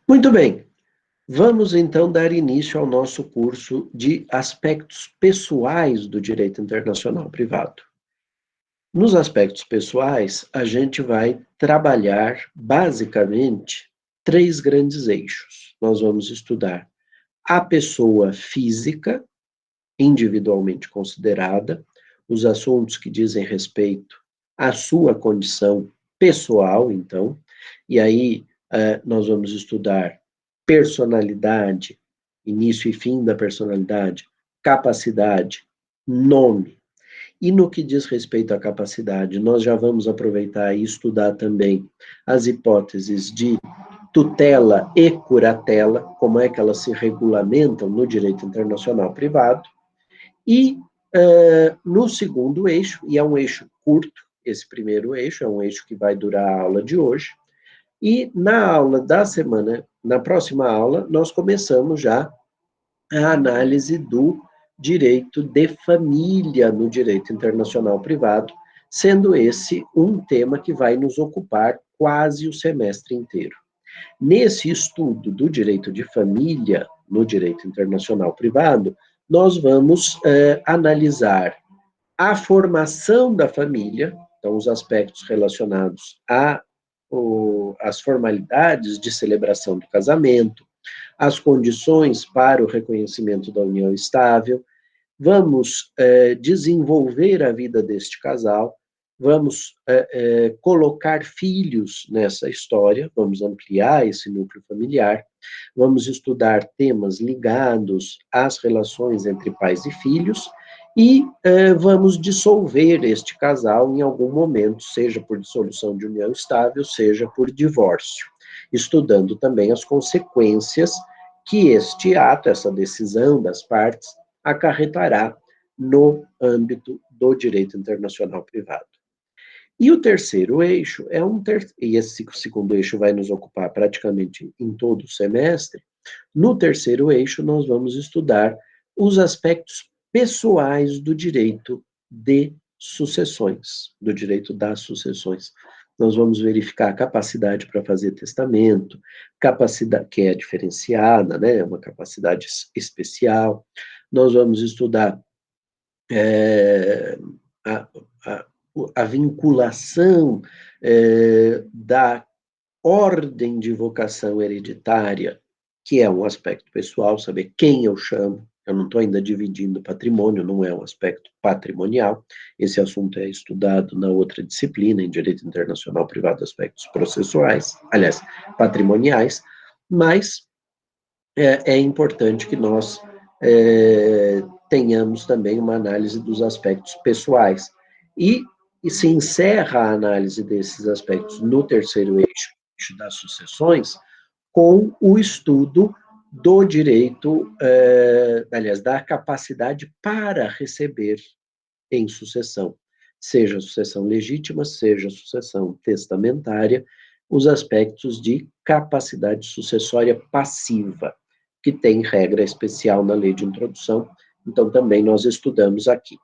Muito bem, vamos então dar início ao nosso curso de aspectos pessoais do direito internacional privado. Nos aspectos pessoais, a gente vai trabalhar basicamente três grandes eixos. Nós vamos estudar a pessoa física, individualmente considerada, os assuntos que dizem respeito à sua condição pessoal, então, e aí nós vamos estudar personalidade, início e fim da personalidade, capacidade, nome. E no que diz respeito à capacidade, nós já vamos aproveitar e estudar também as hipóteses de tutela e curatela, como é que elas se regulamentam no direito internacional privado, e no segundo eixo, e é um eixo curto, esse primeiro eixo é um eixo que vai durar a aula de hoje, e na aula da semana, na próxima aula, nós começamos já a análise do direito de família no direito internacional privado, sendo esse um tema que vai nos ocupar quase o semestre inteiro. Nesse estudo do direito de família no direito internacional privado, nós vamos analisar a formação da família, então os aspectos relacionados às formalidades de celebração do casamento, as condições para o reconhecimento da união estável, vamos desenvolver a vida deste casal, vamos colocar filhos nessa história, vamos ampliar esse núcleo familiar, vamos estudar temas ligados às relações entre pais e filhos, e vamos dissolver este casal em algum momento, seja por dissolução de união estável, seja por divórcio, estudando também as consequências que este ato, essa decisão das partes, acarretará no âmbito do direito internacional privado. E o terceiro eixo e esse segundo eixo vai nos ocupar praticamente em todo o semestre. No terceiro eixo, nós vamos estudar os aspectos pessoais do direito de sucessões, do direito das sucessões. Nós vamos verificar a capacidade para fazer testamento, capacidade que é diferenciada, né, uma capacidade especial. Nós vamos estudar a, a, a vinculação da ordem de vocação hereditária, que é um aspecto pessoal, saber quem eu chamo. Eu não estou ainda dividindo patrimônio, não é um aspecto patrimonial. Esse assunto é estudado na outra disciplina, em Direito Internacional Privado, aspectos processuais, aliás, patrimoniais, mas é importante que nós tenhamos também uma análise dos aspectos pessoais. E se encerra a análise desses aspectos no terceiro eixo das sucessões, com o estudo do direito, aliás, da capacidade para receber em sucessão, seja sucessão legítima, seja sucessão testamentária, os aspectos de capacidade sucessória passiva, que tem regra especial na lei de introdução, então também nós estudamos aqui.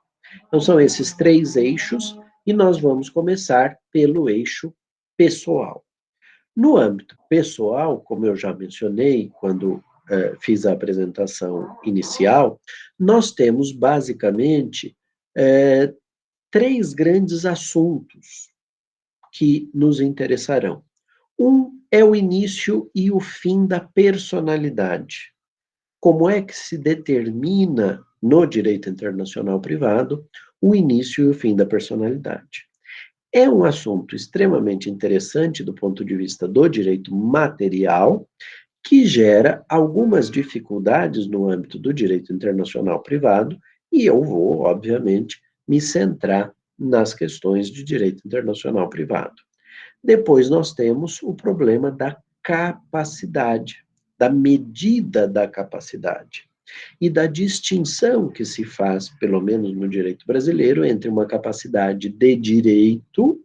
Então são esses três eixos, e nós vamos começar pelo eixo pessoal. No âmbito pessoal, como eu já mencionei quando fiz a apresentação inicial, nós temos basicamente três grandes assuntos que nos interessarão. Um é o início e o fim da personalidade. Como é que se determina no direito internacional privado o início e o fim da personalidade? É um assunto extremamente interessante do ponto de vista do direito material, que gera algumas dificuldades no âmbito do direito internacional privado, e eu vou, obviamente, me centrar nas questões de direito internacional privado. Depois nós temos o problema da capacidade, da medida da capacidade e da distinção que se faz, pelo menos no direito brasileiro, entre uma capacidade de direito,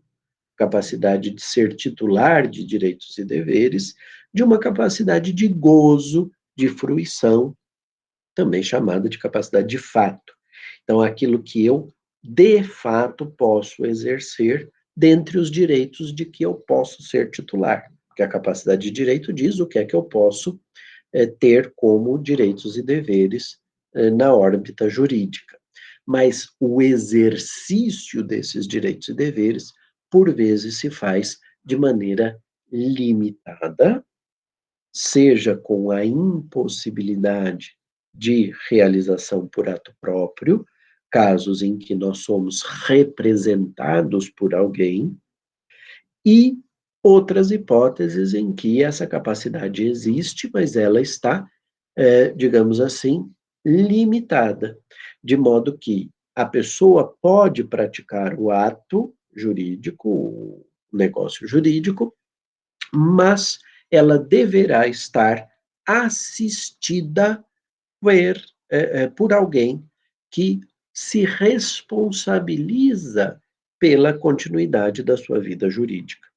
capacidade de ser titular de direitos e deveres, de uma capacidade de gozo, de fruição, também chamada de capacidade de fato. Então, aquilo que eu, de fato, posso exercer dentre os direitos de que eu posso ser titular, porque a capacidade de direito diz o que é que eu posso ter como direitos e deveres na órbita jurídica. Mas o exercício desses direitos e deveres, por vezes, se faz de maneira limitada, seja com a impossibilidade de realização por ato próprio, casos em que nós somos representados por alguém, e outras hipóteses em que essa capacidade existe, mas ela está, digamos assim, limitada, de modo que a pessoa pode praticar o ato jurídico, o negócio jurídico, mas ela deverá estar assistida por alguém que se responsabiliza pela continuidade da sua vida jurídica.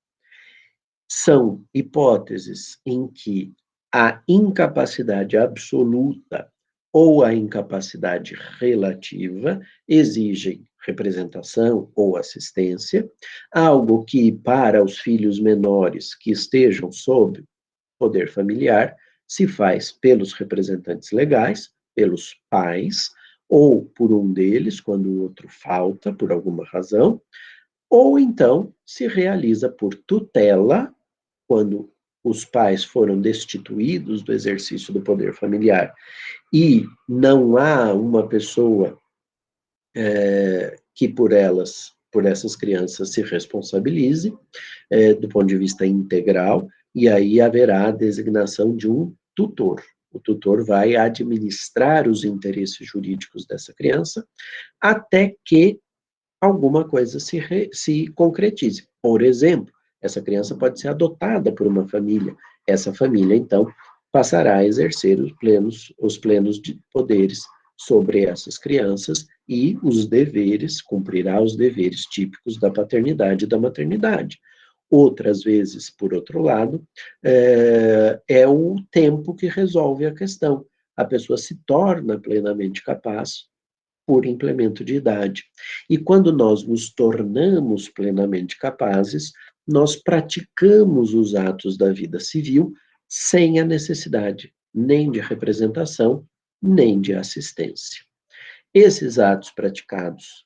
São hipóteses em que a incapacidade absoluta ou a incapacidade relativa exigem representação ou assistência, algo que, para os filhos menores que estejam sob poder familiar, se faz pelos representantes legais, pelos pais, ou por um deles, quando o outro falta por alguma razão, ou então se realiza por tutela, quando os pais foram destituídos do exercício do poder familiar e não há uma pessoa que por essas crianças se responsabilize, do ponto de vista integral, e aí haverá a designação de um tutor. O tutor vai administrar os interesses jurídicos dessa criança até que alguma coisa se concretize. Por exemplo, essa criança pode ser adotada por uma família. Essa família, então, passará a exercer os plenos de poderes sobre essas crianças e os deveres, cumprirá os deveres típicos da paternidade e da maternidade. Outras vezes, por outro lado, é o tempo que resolve a questão. A pessoa se torna plenamente capaz por implemento de idade. E quando nós nos tornamos plenamente capazes, nós praticamos os atos da vida civil sem a necessidade nem de representação, nem de assistência. Esses atos praticados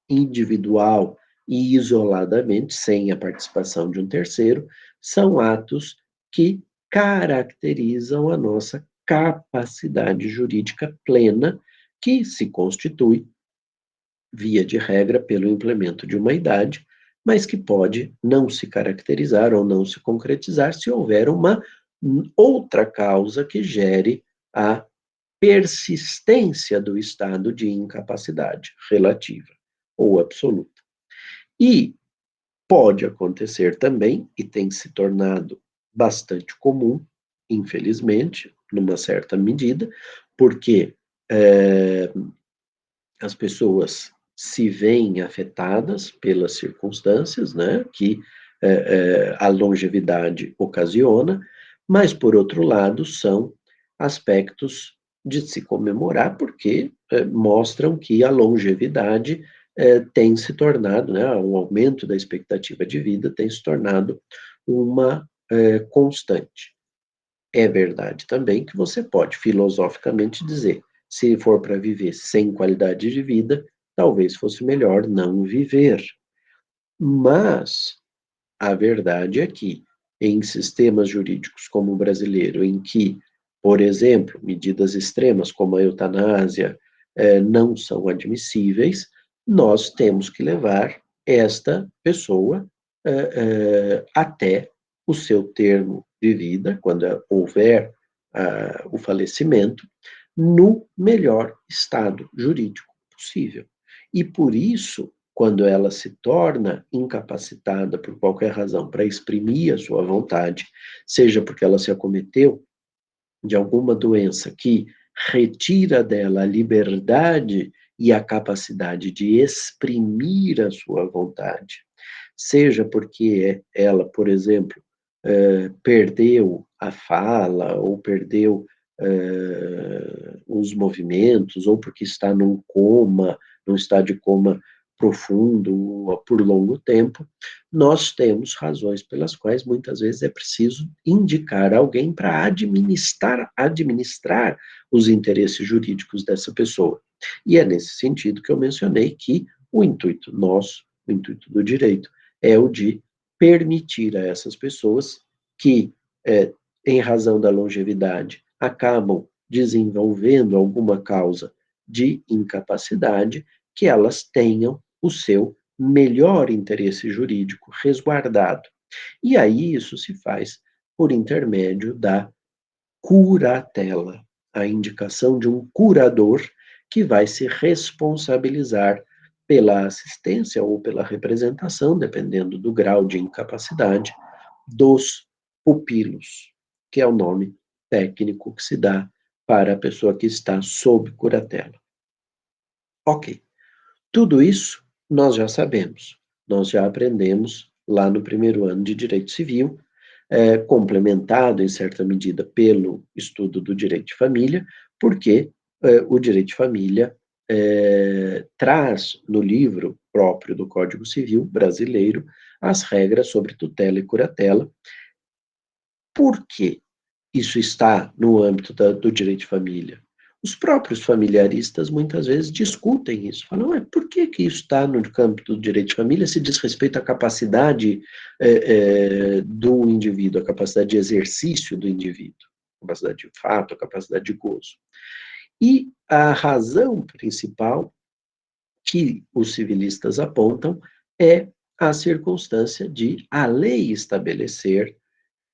individual e isoladamente, sem a participação de um terceiro, são atos que caracterizam a nossa capacidade jurídica plena, que se constitui, via de regra, pelo implemento de uma idade, mas que pode não se caracterizar ou não se concretizar se houver uma outra causa que gere a persistência do estado de incapacidade relativa ou absoluta. E pode acontecer também, e tem se tornado bastante comum, infelizmente, numa certa medida, porque as pessoas se veem afetadas pelas circunstâncias, né, que a longevidade ocasiona, mas, por outro lado, são aspectos de se comemorar, porque mostram que a longevidade tem se tornado, né, o aumento da expectativa de vida tem se tornado uma constante. É verdade também que você pode filosoficamente dizer, se for para viver sem qualidade de vida, talvez fosse melhor não viver. Mas a verdade é que, em sistemas jurídicos como o brasileiro, em que, por exemplo, medidas extremas como a eutanásia não são admissíveis, nós temos que levar esta pessoa até o seu termo de vida, quando houver o falecimento, no melhor estado jurídico possível. E por isso, quando ela se torna incapacitada por qualquer razão para exprimir a sua vontade, seja porque ela se acometeu de alguma doença que retira dela a liberdade e a capacidade de exprimir a sua vontade, seja porque ela, por exemplo, perdeu a fala ou perdeu os movimentos, ou porque está num coma, num estado de coma profundo por longo tempo, nós temos razões pelas quais muitas vezes é preciso indicar alguém para administrar os interesses jurídicos dessa pessoa. E é nesse sentido que eu mencionei que o intuito nosso, o intuito do direito, é o de permitir a essas pessoas que, em razão da longevidade, acabam desenvolvendo alguma causa de incapacidade, que elas tenham o seu melhor interesse jurídico resguardado. E aí isso se faz por intermédio da curatela, a indicação de um curador que vai se responsabilizar pela assistência ou pela representação, dependendo do grau de incapacidade, dos pupilos, que é o nome técnico que se dá para a pessoa que está sob curatela. Ok, tudo isso nós já sabemos, nós já aprendemos lá no primeiro ano de Direito Civil, complementado em certa medida pelo estudo do direito de família, porque o direito de família traz no livro próprio do Código Civil brasileiro as regras sobre tutela e curatela. Por que isso está no âmbito do direito de família? Os próprios familiaristas muitas vezes discutem isso, falam, por que isso está no campo do direito de família se diz respeito à capacidade do indivíduo, a capacidade de exercício do indivíduo, a capacidade de fato, a capacidade de gozo. E a razão principal que os civilistas apontam é a circunstância de a lei estabelecer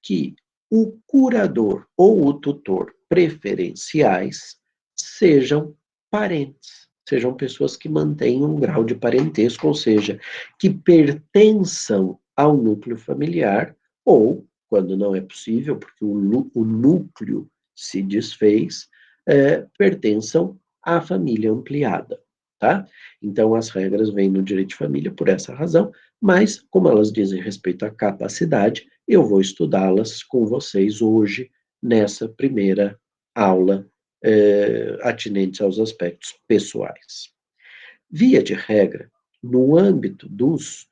que o curador ou o tutor preferenciais sejam parentes, sejam pessoas que mantenham um grau de parentesco, ou seja, que pertençam ao núcleo familiar, ou, quando não é possível, porque o núcleo se desfez, pertençam à família ampliada. Tá? Então, as regras vêm no direito de família por essa razão, mas, como elas dizem respeito à capacidade, eu vou estudá-las com vocês hoje, nessa primeira aula, atinente aos aspectos pessoais. Via de regra, no âmbito dos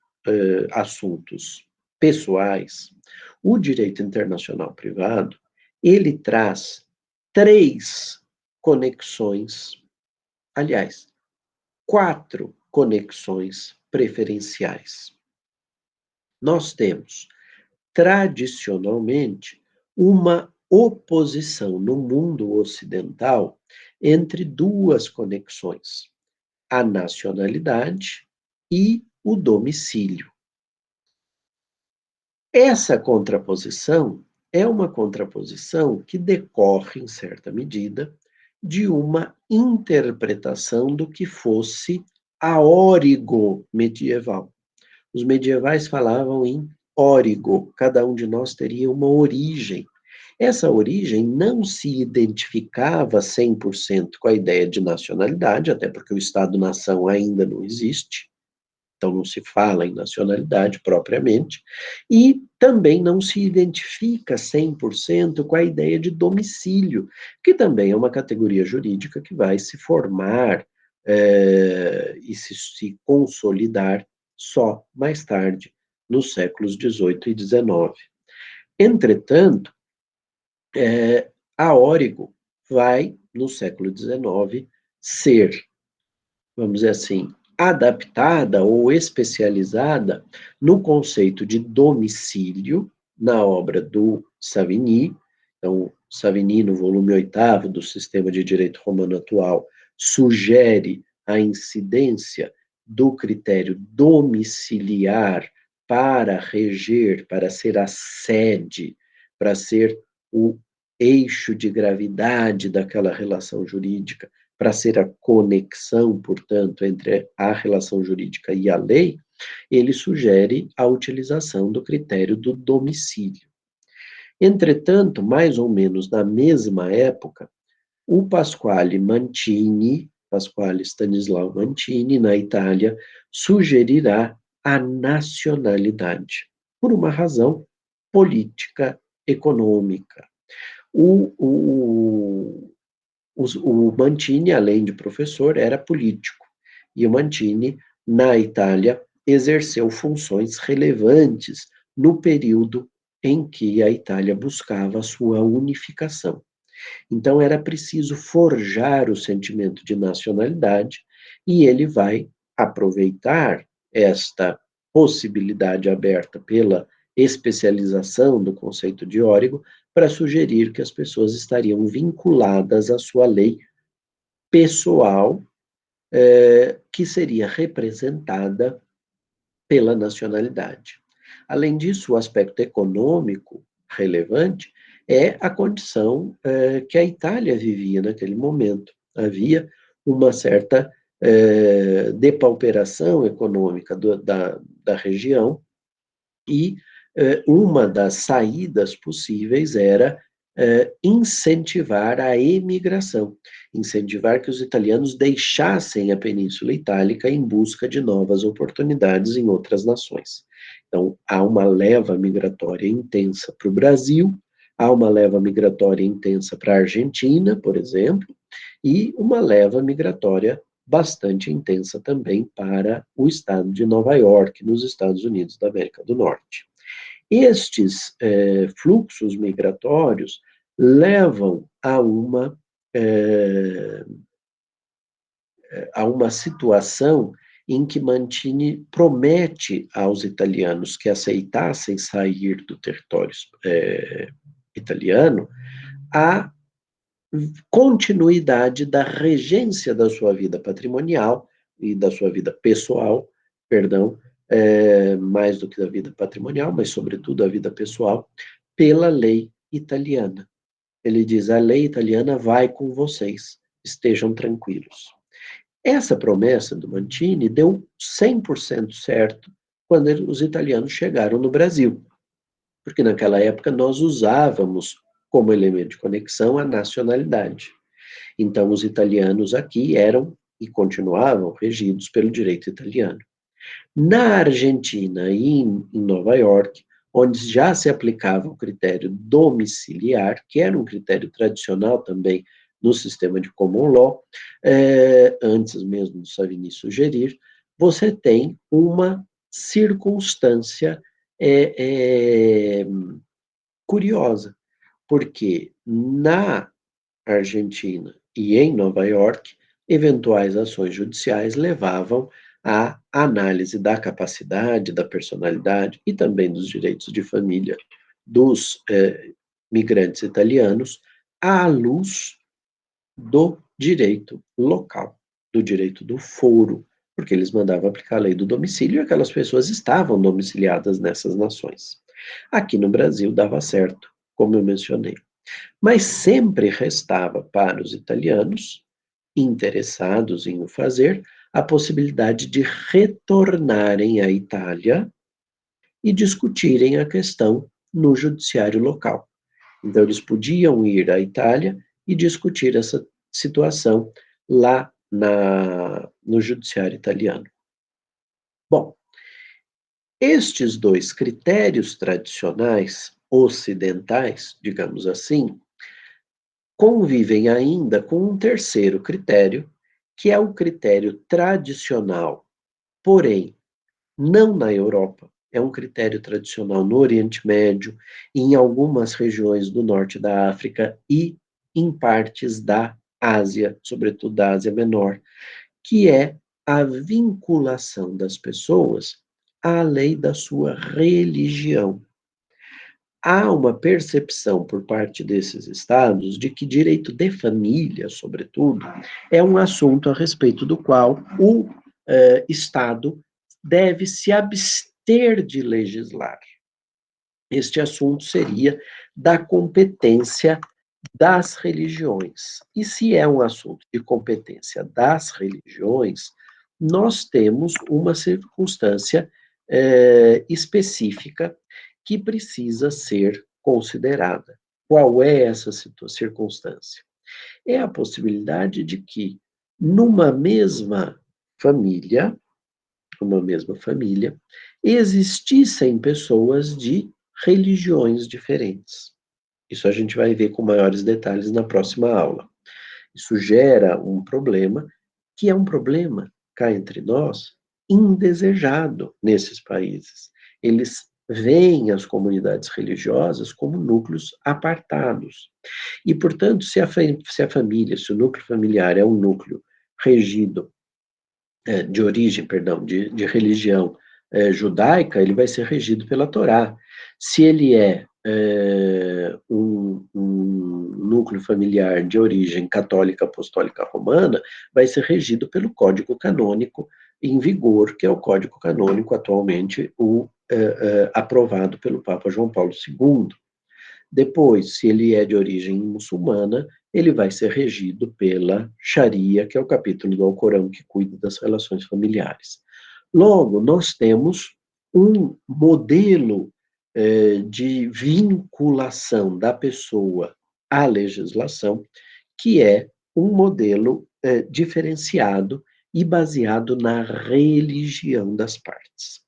assuntos pessoais, o direito internacional privado, ele traz 3 conexões, aliás, 4 conexões preferenciais. Nós temos, tradicionalmente, uma oposição no mundo ocidental entre 2 conexões, a nacionalidade e o domicílio. Essa contraposição é uma contraposição que decorre, em certa medida, de uma interpretação do que fosse a órigo medieval. Os medievais falavam em órigo, cada um de nós teria uma origem. Essa origem não se identificava 100% com a ideia de nacionalidade, até porque o Estado-nação ainda não existe, então não se fala em nacionalidade propriamente, e também não se identifica 100% com a ideia de domicílio, que também é uma categoria jurídica que vai se formar e se consolidar só mais tarde, nos séculos XVIII e XIX. Entretanto, a órigo vai, no século XIX, ser, vamos dizer assim, adaptada ou especializada no conceito de domicílio, na obra do Savigny. Então, Savigny, no volume 8º do Sistema de Direito Romano Atual, sugere a incidência do critério domiciliar para reger, para ser a sede, para ser o eixo de gravidade daquela relação jurídica, para ser a conexão, portanto, entre a relação jurídica e a lei, ele sugere a utilização do critério do domicílio. Entretanto, mais ou menos na mesma época, o Pasquale Stanislau Mantini, na Itália, sugerirá a nacionalidade, por uma razão política, econômica. O Mantini, além de professor, era político. E o Mantini na Itália, exerceu funções relevantes no período em que a Itália buscava a sua unificação. Então, era preciso forjar o sentimento de nacionalidade, e ele vai aproveitar esta possibilidade aberta pela especialização do conceito de Origo para sugerir que as pessoas estariam vinculadas à sua lei pessoal, que seria representada pela nacionalidade. Além disso, o aspecto econômico relevante é a condição que a Itália vivia naquele momento. Havia uma certa depauperação econômica da região, e uma das saídas possíveis era incentivar a emigração, incentivar que os italianos deixassem a Península Itálica em busca de novas oportunidades em outras nações. Então, há uma leva migratória intensa para o Brasil, há uma leva migratória intensa para a Argentina, por exemplo, e uma leva migratória bastante intensa também para o estado de Nova York, nos Estados Unidos da América do Norte. Estes fluxos migratórios levam a uma situação em que Mantini promete aos italianos que aceitassem sair do território italiano a continuidade da regência da sua vida patrimonial e da sua vida pessoal, perdão, mais do que da vida patrimonial, mas sobretudo a vida pessoal, pela lei italiana. Ele diz: a lei italiana vai com vocês, estejam tranquilos. Essa promessa do Mantini deu 100% certo quando os italianos chegaram no Brasil, porque naquela época nós usávamos como elemento de conexão a nacionalidade. Então, os italianos aqui eram e continuavam regidos pelo direito italiano. Na Argentina e em Nova York, onde já se aplicava o critério domiciliar, que era um critério tradicional também no sistema de common law, antes mesmo do Savigny sugerir, você tem uma circunstância curiosa, porque na Argentina e em Nova York, eventuais ações judiciais levavam à análise da capacidade, da personalidade e também dos direitos de família dos migrantes italianos à luz do direito local, do direito do foro, porque eles mandavam aplicar a lei do domicílio e aquelas pessoas estavam domiciliadas nessas nações. Aqui no Brasil dava certo, como eu mencionei. Mas sempre restava para os italianos, interessados em o fazer, a possibilidade de retornarem à Itália e discutirem a questão no judiciário local. Então, eles podiam ir à Itália e discutir essa situação lá no judiciário italiano. Bom, estes dois critérios tradicionais ocidentais, digamos assim, convivem ainda com um terceiro critério, que é o critério tradicional, porém, não na Europa, é um critério tradicional no Oriente Médio, em algumas regiões do norte da África e em partes da Ásia, sobretudo da Ásia Menor, que é a vinculação das pessoas à lei da sua religião. Há uma percepção por parte desses estados de que direito de família, sobretudo, é um assunto a respeito do qual o Estado deve se abster de legislar. Este assunto seria da competência das religiões. E se é um assunto de competência das religiões, nós temos uma circunstância específica que precisa ser considerada. Qual é essa circunstância? É a possibilidade de que família, numa mesma família, existissem pessoas de religiões diferentes. Isso a gente vai ver com maiores detalhes na próxima aula. Isso gera um problema, que é um problema, cá entre nós, indesejado nesses países. Eles veem as comunidades religiosas como núcleos apartados. E, portanto, se a família, se o núcleo familiar é um núcleo regido, de origem, perdão, de religião judaica, ele vai ser regido pela Torá. Se ele é um núcleo familiar de origem católica apostólica romana, vai ser regido pelo Código Canônico em vigor, que é o Código Canônico atualmente aprovado pelo Papa João Paulo II. Depois, se ele é de origem muçulmana, ele vai ser regido pela Sharia, que é o capítulo do Alcorão que cuida das relações familiares. Logo, nós temos um modelo de vinculação da pessoa à legislação, que é um modelo diferenciado e baseado na religião das partes.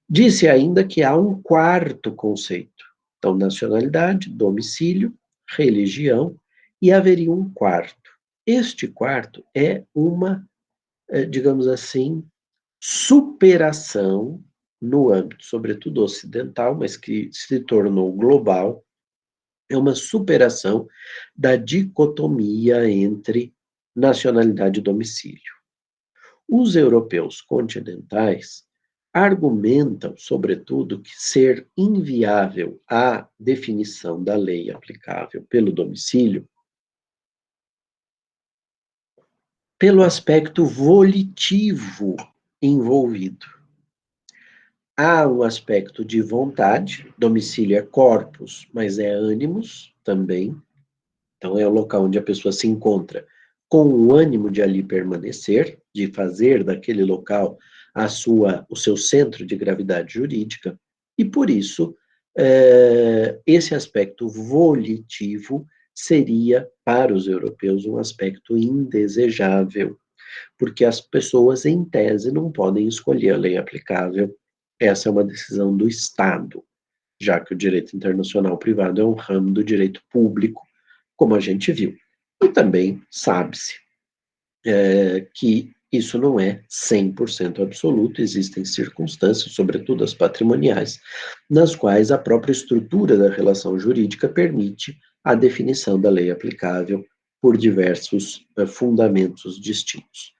Disse ainda que há um quarto conceito. Então, nacionalidade, domicílio, religião, e haveria um quarto. Este quarto é uma, digamos assim, superação no âmbito, sobretudo ocidental, mas que se tornou global, é uma superação da dicotomia entre nacionalidade e domicílio. Os europeus continentais argumentam, sobretudo, que ser inviável a definição da lei aplicável pelo domicílio pelo aspecto volitivo envolvido. Há um aspecto de vontade, domicílio é corpus, mas é ânimos também, então é o local onde a pessoa se encontra com o ânimo de ali permanecer, de fazer daquele local o seu centro de gravidade jurídica, e por isso esse aspecto volitivo seria, para os europeus, um aspecto indesejável, porque as pessoas, em tese, não podem escolher a lei aplicável. Essa é uma decisão do Estado, já que o direito internacional privado é um ramo do direito público, como a gente viu. E também sabe-se que isso não é 100% absoluto, existem circunstâncias, sobretudo as patrimoniais, nas quais a própria estrutura da relação jurídica permite a definição da lei aplicável por diversos fundamentos distintos.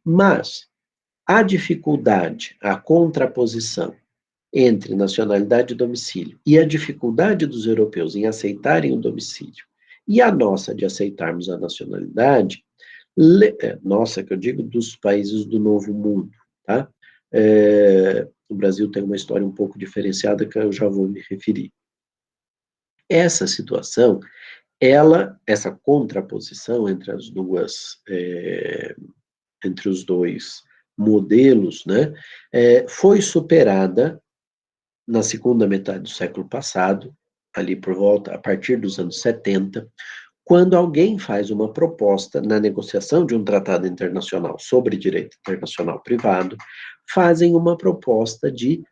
Mas a dificuldade, a contraposição entre nacionalidade e domicílio e a dificuldade dos europeus em aceitarem o domicílio e a nossa de aceitarmos a nacionalidade, nossa, que eu digo dos países do Novo Mundo, tá? O Brasil tem uma história um pouco diferenciada que eu já vou me referir. Essa situação, essa contraposição entre as duas, entre os dois modelos, né, foi superada na segunda metade do século passado, ali por volta, a partir dos anos 70, quando alguém faz uma proposta na negociação de um tratado internacional sobre direito internacional privado, fazem uma proposta de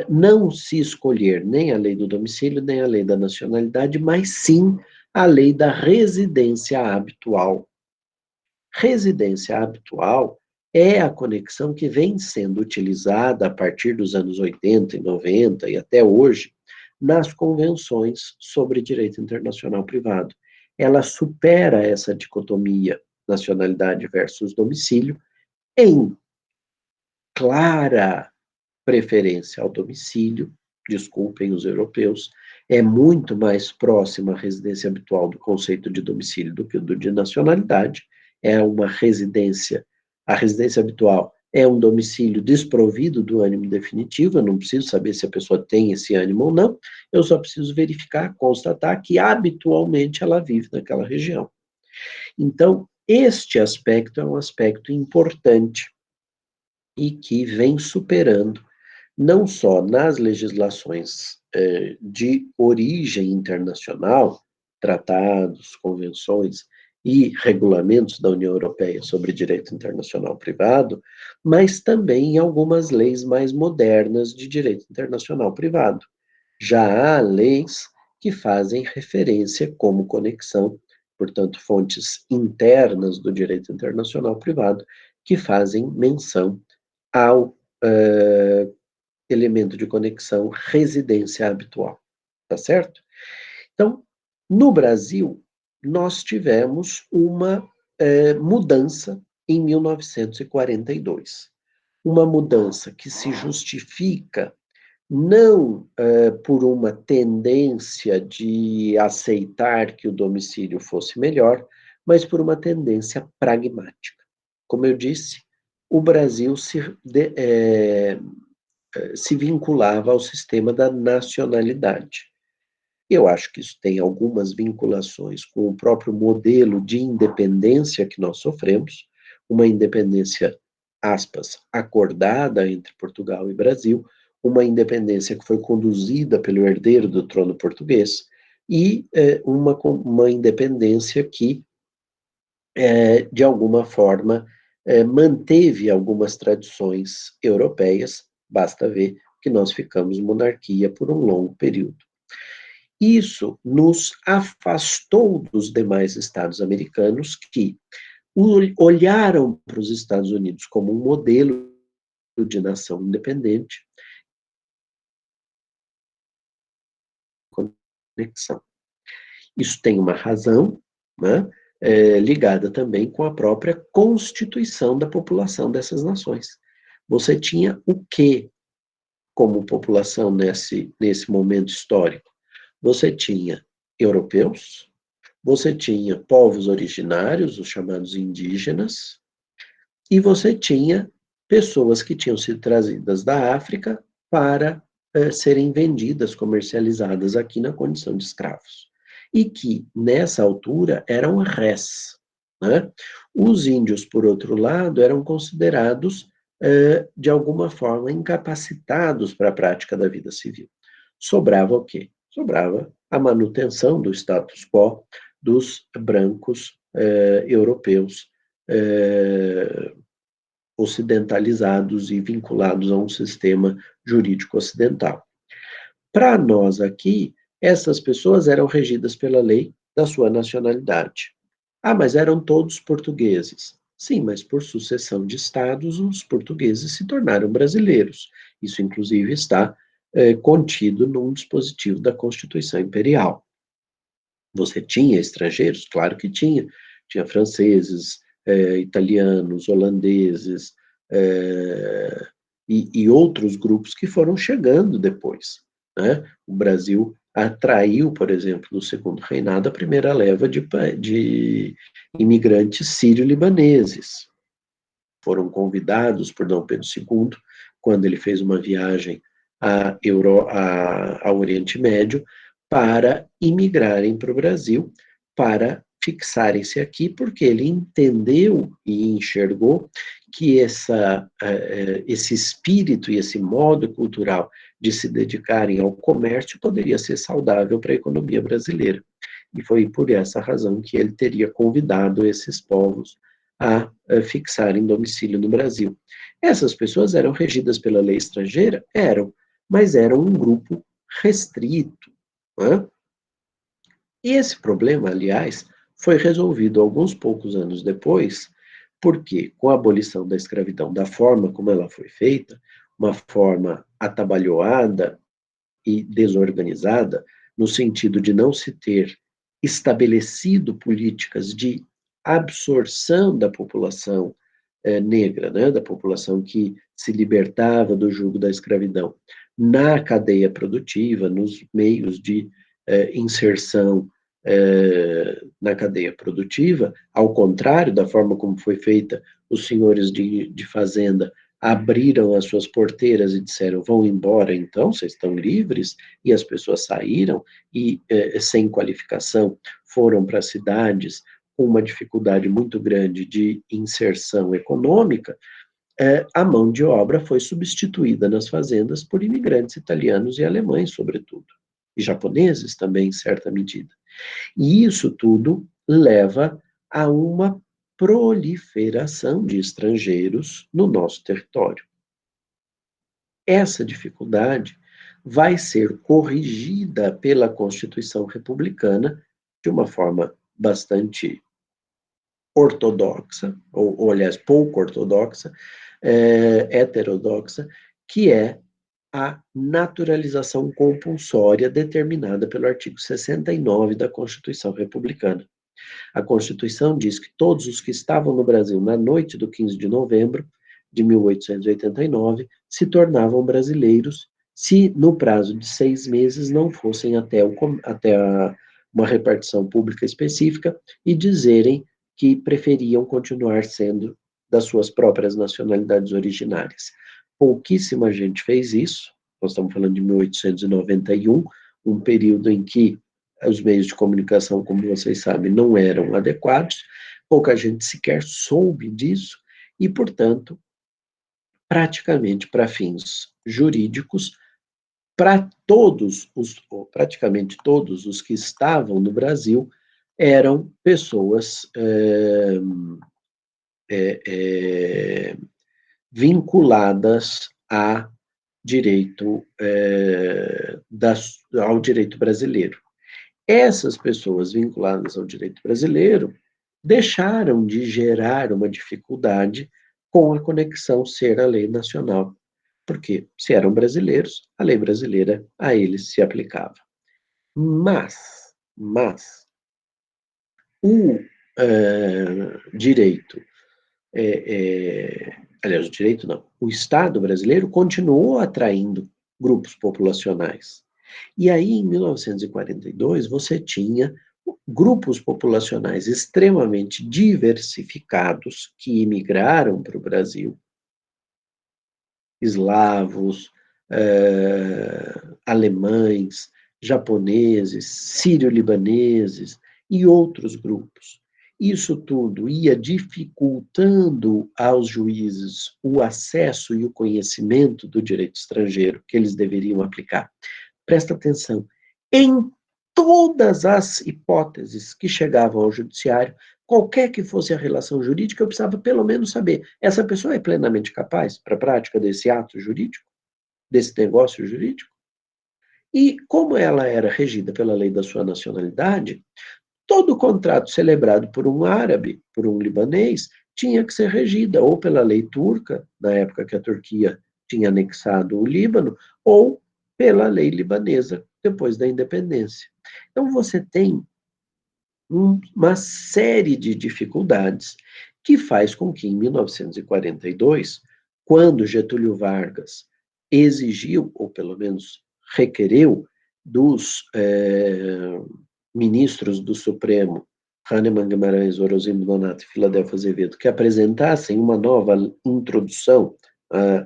não se escolher nem a lei do domicílio, nem a lei da nacionalidade, mas sim a lei da residência habitual. Residência habitual é a conexão que vem sendo utilizada a partir dos anos 80 e 90 e até hoje nas convenções sobre direito internacional privado. Ela supera essa dicotomia nacionalidade versus domicílio em clara preferência ao domicílio, desculpem os europeus, é muito mais próxima à residência habitual do conceito de domicílio do que do de nacionalidade, é uma residência, a residência habitual é um domicílio desprovido do ânimo definitivo, eu não preciso saber se a pessoa tem esse ânimo ou não, eu só preciso verificar, constatar que habitualmente ela vive naquela região. Então, este aspecto é um aspecto importante e que vem superando não só nas legislações de origem internacional, tratados, convenções e regulamentos da União Europeia sobre direito internacional privado, mas também em algumas leis mais modernas de direito internacional privado. Já há leis que fazem referência como conexão, portanto, fontes internas do direito internacional privado, que fazem menção ao elemento de conexão residência habitual, tá certo? Então, no Brasil, nós tivemos uma mudança em 1942. Uma mudança que se justifica não por uma tendência de aceitar que o domicílio fosse melhor, mas por uma tendência pragmática. Como eu disse, o Brasil se vinculava ao sistema da nacionalidade. Eu acho que isso tem algumas vinculações com o próprio modelo de independência que nós sofremos, uma independência, aspas, acordada entre Portugal e Brasil, uma independência que foi conduzida pelo herdeiro do trono português, e uma independência que, de alguma forma, manteve algumas tradições europeias, basta ver que nós ficamos monarquia por um longo período. Isso nos afastou dos demais estados americanos que olharam para os Estados Unidos como um modelo de nação independente, conexão. Isso tem uma razão, né, ligada também com a própria constituição da população dessas nações. Você tinha o quê como população nesse momento histórico? Você tinha europeus, você tinha povos originários, os chamados indígenas, e você tinha pessoas que tinham sido trazidas da África para serem vendidas, comercializadas aqui na condição de escravos. E que, nessa altura, eram res. Né? Os índios, por outro lado, eram considerados, de alguma forma, incapacitados para a prática da vida civil. Sobrava o quê? Sobrava a manutenção do status quo dos brancos europeus ocidentalizados e vinculados a um sistema jurídico ocidental. Para nós aqui, essas pessoas eram regidas pela lei da sua nacionalidade. Ah, mas eram todos portugueses. Sim, mas por sucessão de estados, os portugueses se tornaram brasileiros. Isso, inclusive, está contido num dispositivo da Constituição Imperial. Você tinha estrangeiros? Claro que tinha. Tinha franceses, italianos, holandeses, e outros grupos que foram chegando depois. Né? O Brasil atraiu, por exemplo, no segundo reinado, a primeira leva de imigrantes sírio-libaneses. Foram convidados por Dom Pedro II, quando ele fez uma viagem ao Oriente Médio, para imigrarem para o Brasil, para fixarem-se aqui, porque ele entendeu e enxergou que esse espírito e esse modo cultural de se dedicarem ao comércio poderia ser saudável para a economia brasileira. E foi por essa razão que ele teria convidado esses povos a fixarem domicílio no Brasil. Essas pessoas eram regidas pela lei estrangeira? Eram, mas eram um grupo restrito. Né? E esse problema, aliás, foi resolvido alguns poucos anos depois, porque com a abolição da escravidão, da forma como ela foi feita, uma forma atabalhoada e desorganizada, no sentido de não se ter estabelecido políticas de absorção da população negra, né, da população que se libertava do jugo da escravidão, na cadeia produtiva, nos meios de inserção na cadeia produtiva, ao contrário da forma como foi feita, os senhores de fazenda abriram as suas porteiras e disseram, vão embora então, vocês estão livres, e as pessoas saíram e, sem qualificação, foram para cidades com uma dificuldade muito grande de inserção econômica, a mão de obra foi substituída nas fazendas por imigrantes italianos e alemães, sobretudo, e japoneses também, em certa medida. E isso tudo leva a uma proliferação de estrangeiros no nosso território. Essa dificuldade vai ser corrigida pela Constituição Republicana de uma forma bastante ortodoxa, ou aliás, pouco ortodoxa, heterodoxa, que é a naturalização compulsória determinada pelo artigo 69 da Constituição Republicana. A Constituição diz que todos os que estavam no Brasil na noite do 15 de novembro de 1889 se tornavam brasileiros se, no prazo de 6 meses, não fossem até uma repartição pública específica e dizerem que preferiam continuar sendo das suas próprias nacionalidades originárias. Pouquíssima gente fez isso, nós estamos falando de 1891, um período em que os meios de comunicação, como vocês sabem, não eram adequados, pouca gente sequer soube disso, e, portanto, praticamente para fins jurídicos, praticamente todos os que estavam no Brasil eram pessoas vinculadas ao direito brasileiro. Essas pessoas vinculadas ao direito brasileiro deixaram de gerar uma dificuldade com a conexão ser a lei nacional, porque se eram brasileiros, a lei brasileira a eles se aplicava. Mas o direito, aliás, o direito não, o Estado brasileiro continuou atraindo grupos populacionais. E aí, em 1942, você tinha grupos populacionais extremamente diversificados que imigraram para o Brasil, eslavos, alemães, japoneses, sírio-libaneses e outros grupos. Isso tudo ia dificultando aos juízes o acesso e o conhecimento do direito estrangeiro que eles deveriam aplicar. Presta atenção, em todas as hipóteses que chegavam ao judiciário, qualquer que fosse a relação jurídica, eu precisava pelo menos saber, essa pessoa é plenamente capaz para a prática desse ato jurídico, desse negócio jurídico? E como ela era regida pela lei da sua nacionalidade, todo contrato celebrado por um árabe, por um libanês, tinha que ser regida ou pela lei turca, na época que a Turquia tinha anexado o Líbano, ou pela lei libanesa, depois da independência. Então, você tem uma série de dificuldades que faz com que, em 1942, quando Getúlio Vargas exigiu, ou pelo menos requereu, dos ministros do Supremo, Hahnemann Guimarães, Orozimbo Donato e Filadelfo Azevedo, que apresentassem uma nova introdução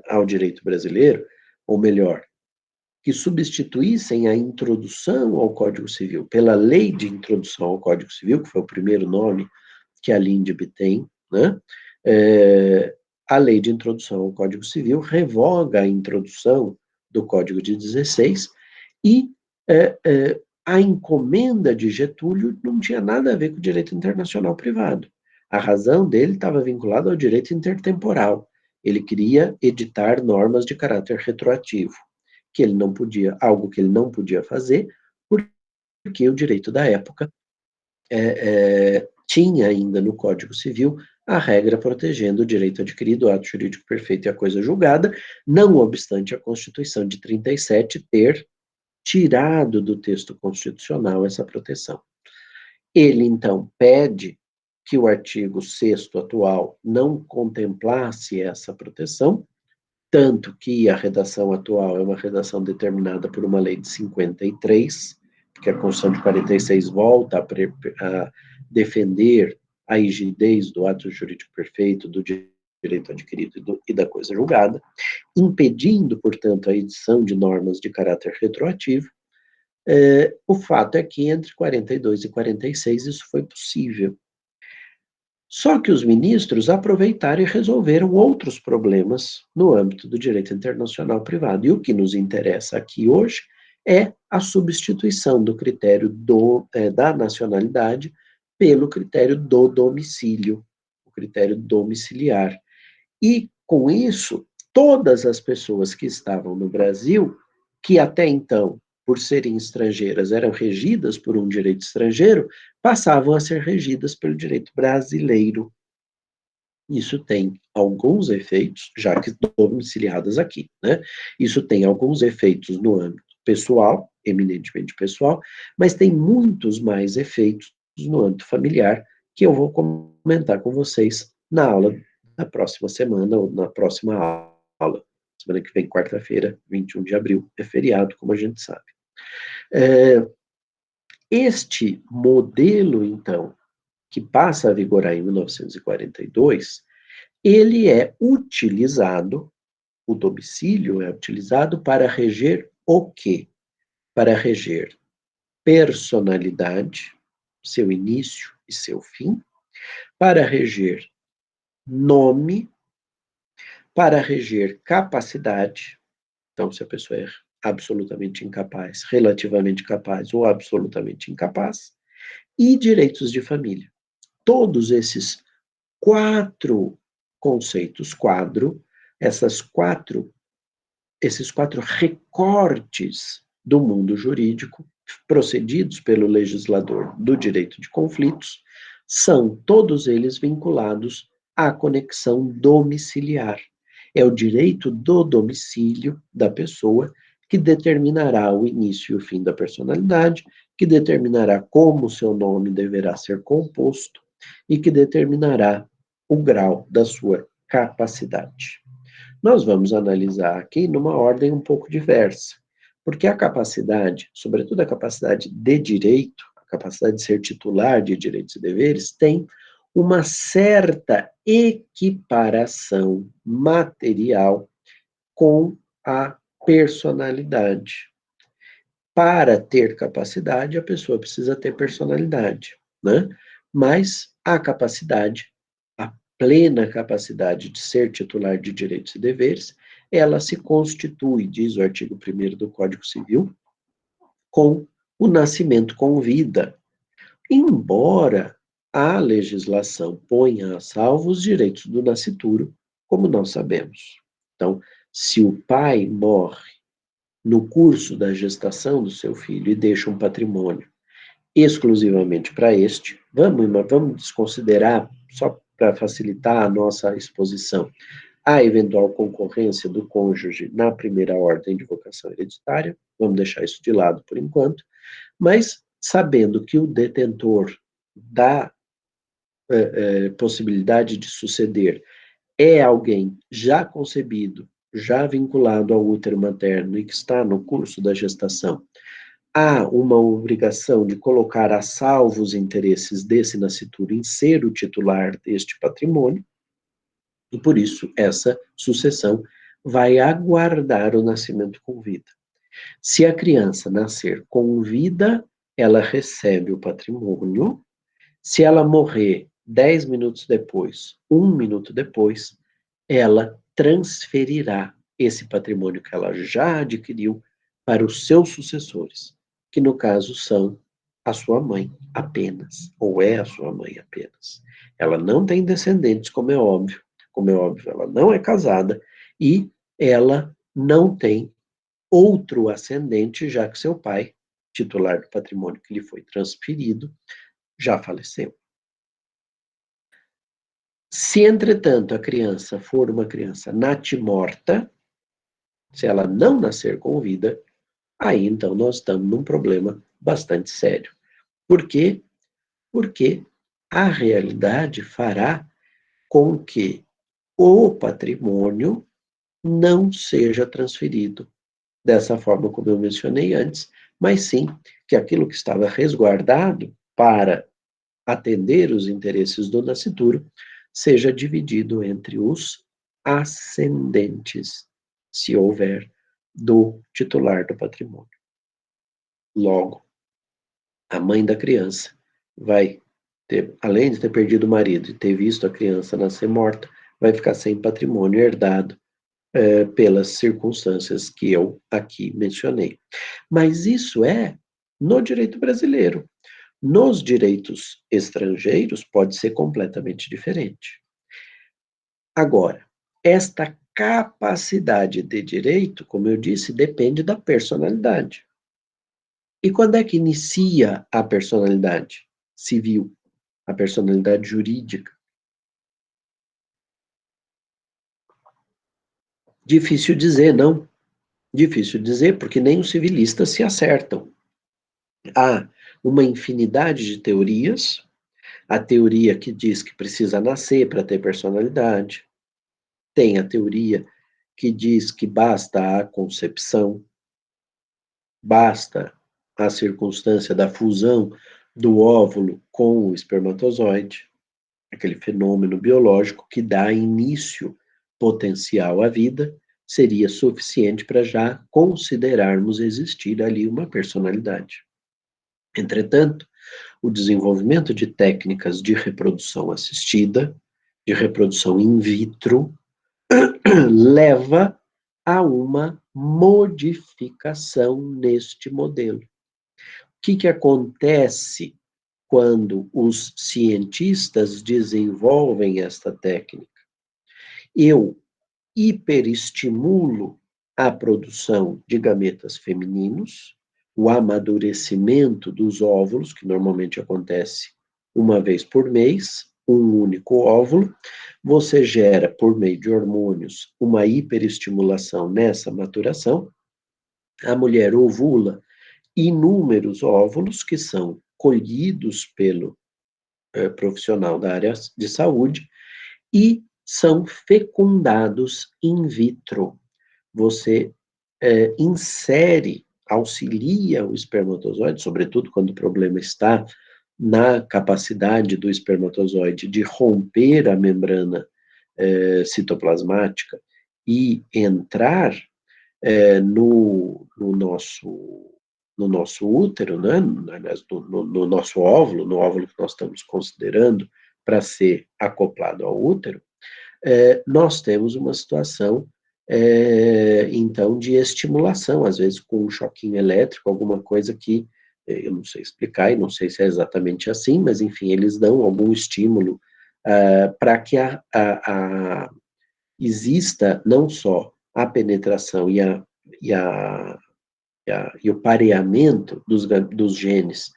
ao direito brasileiro, ou melhor, que substituíssem a introdução ao Código Civil pela Lei de Introdução ao Código Civil, que foi o primeiro nome que a LINDB tem, né? A Lei de Introdução ao Código Civil revoga a introdução do Código de 16 e a encomenda de Getúlio não tinha nada a ver com o direito internacional privado. A razão dele estava vinculada ao direito intertemporal. Ele queria editar normas de caráter retroativo, que ele não podia, algo que ele não podia fazer, porque o direito da época tinha ainda no Código Civil a regra protegendo o direito adquirido, o ato jurídico perfeito e a coisa julgada, não obstante a Constituição de 37 ter tirado do texto constitucional essa proteção. Ele, então, pede que o artigo 6º atual não contemplasse essa proteção, tanto que a redação atual é uma redação determinada por uma lei de 53, porque a Constituição de 46 volta a defender a rigidez do ato jurídico perfeito, do direito adquirido e da coisa julgada, impedindo, portanto, a edição de normas de caráter retroativo. O fato é que entre 42 e 46 isso foi possível. Só que os ministros aproveitaram e resolveram outros problemas no âmbito do direito internacional privado. E o que nos interessa aqui hoje é a substituição do critério da nacionalidade pelo critério do domicílio, o critério domiciliar. E, com isso, todas as pessoas que estavam no Brasil, que até então, por serem estrangeiras, eram regidas por um direito estrangeiro, passavam a ser regidas pelo direito brasileiro. Isso tem alguns efeitos, já que domiciliadas aqui, né? Isso tem alguns efeitos no âmbito pessoal, eminentemente pessoal, mas tem muitos mais efeitos no âmbito familiar, que eu vou comentar com vocês na aula da próxima semana, ou na próxima aula. Semana que vem, quarta-feira, 21 de abril, é feriado, como a gente sabe. Este modelo, então, que passa a vigorar em 1942, ele é utilizado, o domicílio é utilizado para reger o quê? Para reger personalidade, seu início e seu fim, para reger nome, para reger capacidade, então se a pessoa é absolutamente incapaz, relativamente capaz ou absolutamente incapaz, e direitos de família. Todos esses quatro conceitos quadro, esses quatro recortes do mundo jurídico, procedidos pelo legislador do direito de conflitos, são todos eles vinculados à conexão domiciliar. É o direito do domicílio da pessoa que determinará o início e o fim da personalidade, que determinará como seu nome deverá ser composto e que determinará o grau da sua capacidade. Nós vamos analisar aqui numa ordem um pouco diversa, porque a capacidade, sobretudo a capacidade de direito, a capacidade de ser titular de direitos e deveres, tem uma certa equiparação material com a personalidade. Para ter capacidade, a pessoa precisa ter personalidade, né? Mas a capacidade, a plena capacidade de ser titular de direitos e deveres, ela se constitui, diz o artigo 1º do Código Civil, com o nascimento com vida. Embora a legislação ponha a salvo os direitos do nascituro, como nós sabemos. Então, se o pai morre no curso da gestação do seu filho e deixa um patrimônio exclusivamente para este, vamos desconsiderar, só para facilitar a nossa exposição, a eventual concorrência do cônjuge na primeira ordem de vocação hereditária, vamos deixar isso de lado por enquanto, mas sabendo que o detentor da possibilidade de suceder é alguém já concebido, já vinculado ao útero materno e que está no curso da gestação, há uma obrigação de colocar a salvo os interesses desse nascituro em ser o titular deste patrimônio, e por isso essa sucessão vai aguardar o nascimento com vida. Se a criança nascer com vida, ela recebe o patrimônio. Se ela morrer 10 minutos depois, 1 minuto depois, ela transferirá esse patrimônio que ela já adquiriu para os seus sucessores, que no caso são a sua mãe apenas, ou é a sua mãe apenas. Ela não tem descendentes, como é óbvio, ela não é casada e ela não tem outro ascendente, já que seu pai, titular do patrimônio que lhe foi transferido, já faleceu. Se, entretanto, a criança for uma criança natimorta, se ela não nascer com vida, aí então nós estamos num problema bastante sério. Por quê? Porque a realidade fará com que o patrimônio não seja transferido dessa forma como eu mencionei antes, mas sim que aquilo que estava resguardado para atender os interesses do nascituro seja dividido entre os ascendentes, se houver, do titular do patrimônio. Logo, a mãe da criança vai ter, além de ter perdido o marido e ter visto a criança nascer morta, vai ficar sem patrimônio herdado pelas circunstâncias que eu aqui mencionei. Mas isso é no direito brasileiro. Nos direitos estrangeiros pode ser completamente diferente. Agora, esta capacidade de direito, como eu disse, depende da personalidade. E quando é que inicia a personalidade civil, a personalidade jurídica? Difícil dizer, não. Difícil dizer, porque nem os civilistas se acertam. Há uma infinidade de teorias. A teoria que diz que precisa nascer para ter personalidade. Tem a teoria que diz que basta a concepção, basta a circunstância da fusão do óvulo com o espermatozoide, aquele fenômeno biológico que dá início potencial à vida, seria suficiente para já considerarmos existir ali uma personalidade. Entretanto, o desenvolvimento de técnicas de reprodução assistida, de reprodução in vitro, leva a uma modificação neste modelo. O que acontece quando os cientistas desenvolvem esta técnica? Eu hiperestimulo a produção de gametas femininos, o amadurecimento dos óvulos, que normalmente acontece uma vez por mês, um único óvulo, você gera, por meio de hormônios, uma hiperestimulação nessa maturação, a mulher ovula inúmeros óvulos que são colhidos pelo profissional da área de saúde e são fecundados in vitro. Você insere, auxilia o espermatozoide, sobretudo quando o problema está na capacidade do espermatozoide de romper a membrana citoplasmática e entrar no nosso útero, né? No nosso óvulo, no óvulo que nós estamos considerando para ser acoplado ao útero, nós temos uma situação, então, de estimulação, às vezes com um choquinho elétrico, alguma coisa que eu não sei explicar e não sei se é exatamente assim, mas, enfim, eles dão algum estímulo para que exista não só a penetração e o pareamento dos genes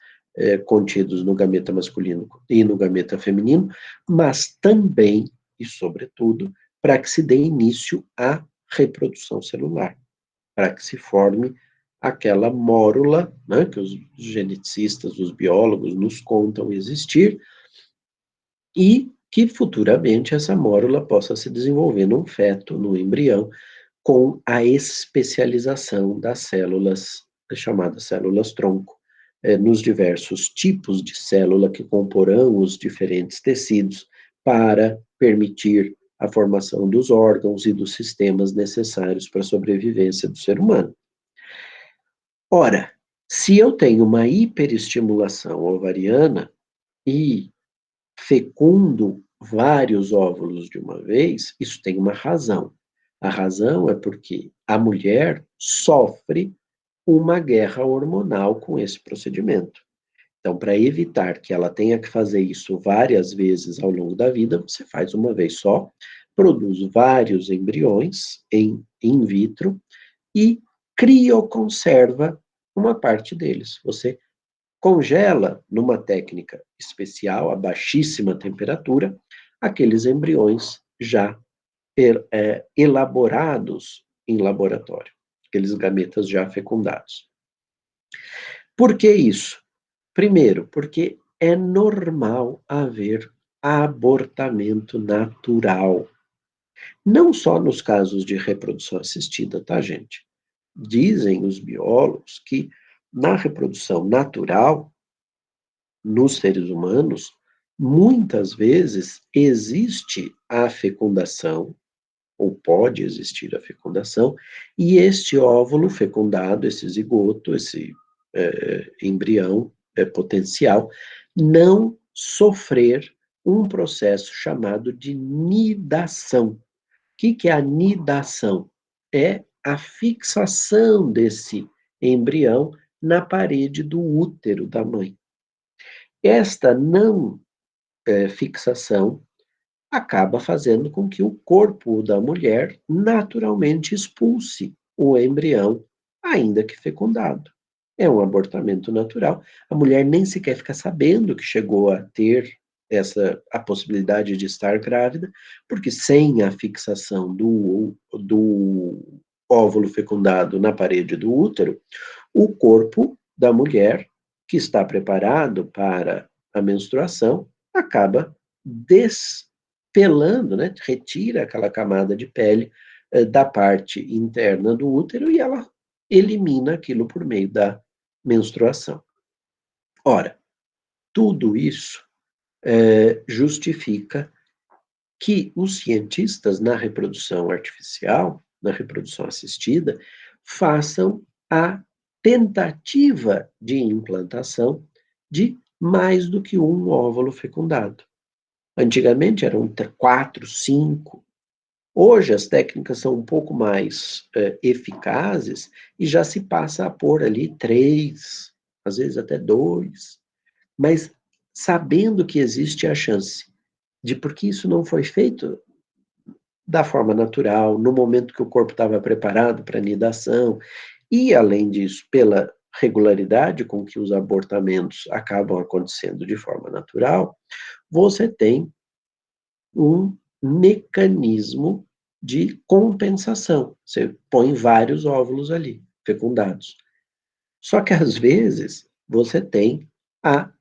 contidos no gameta masculino e no gameta feminino, mas também e sobretudo para que se dê início à reprodução celular, para que se forme aquela mórula, né, que os geneticistas, os biólogos nos contam existir, e que futuramente essa mórula possa se desenvolver num feto, num embrião, com a especialização das células, chamadas células-tronco, nos diversos tipos de célula que comporão os diferentes tecidos para permitir a formação dos órgãos e dos sistemas necessários para a sobrevivência do ser humano. Ora, se eu tenho uma hiperestimulação ovariana e fecundo vários óvulos de uma vez, isso tem uma razão. A razão é porque a mulher sofre uma guerra hormonal com esse procedimento. Então, para evitar que ela tenha que fazer isso várias vezes ao longo da vida, você faz uma vez só, produz vários embriões in vitro e crioconserva uma parte deles. Você congela numa técnica especial, a baixíssima temperatura, aqueles embriões já elaborados em laboratório, aqueles gametas já fecundados. Por que isso? Primeiro, porque é normal haver abortamento natural. Não só nos casos de reprodução assistida, tá, gente? Dizem os biólogos que na reprodução natural, nos seres humanos, muitas vezes existe a fecundação, ou pode existir a fecundação, e este óvulo fecundado, esse zigoto, esse embrião potencial, não sofrer um processo chamado de nidação. O que é a nidação? É a fixação desse embrião na parede do útero da mãe. Esta não fixação acaba fazendo com que o corpo da mulher naturalmente expulse o embrião, ainda que fecundado. É um abortamento natural. A mulher nem sequer fica sabendo que chegou a ter a possibilidade de estar grávida, porque sem a fixação do óvulo fecundado na parede do útero, o corpo da mulher, que está preparado para a menstruação, acaba despelando, né, retira aquela camada de pele da parte interna do útero e ela elimina aquilo por meio da menstruação. Ora, tudo isso justifica que os cientistas na reprodução artificial, na reprodução assistida, façam a tentativa de implantação de mais do que um óvulo fecundado. Antigamente eram 4, 5. Hoje as técnicas são um pouco mais eficazes e já se passa a pôr ali 3, às vezes até 2, mas sabendo que existe a chance de, porque isso não foi feito da forma natural, no momento que o corpo estava preparado para a nidação, e, além disso, pela regularidade com que os abortamentos acabam acontecendo de forma natural, você tem um mecanismo de compensação. Você põe vários óvulos ali, fecundados. Só que, às vezes, você tem a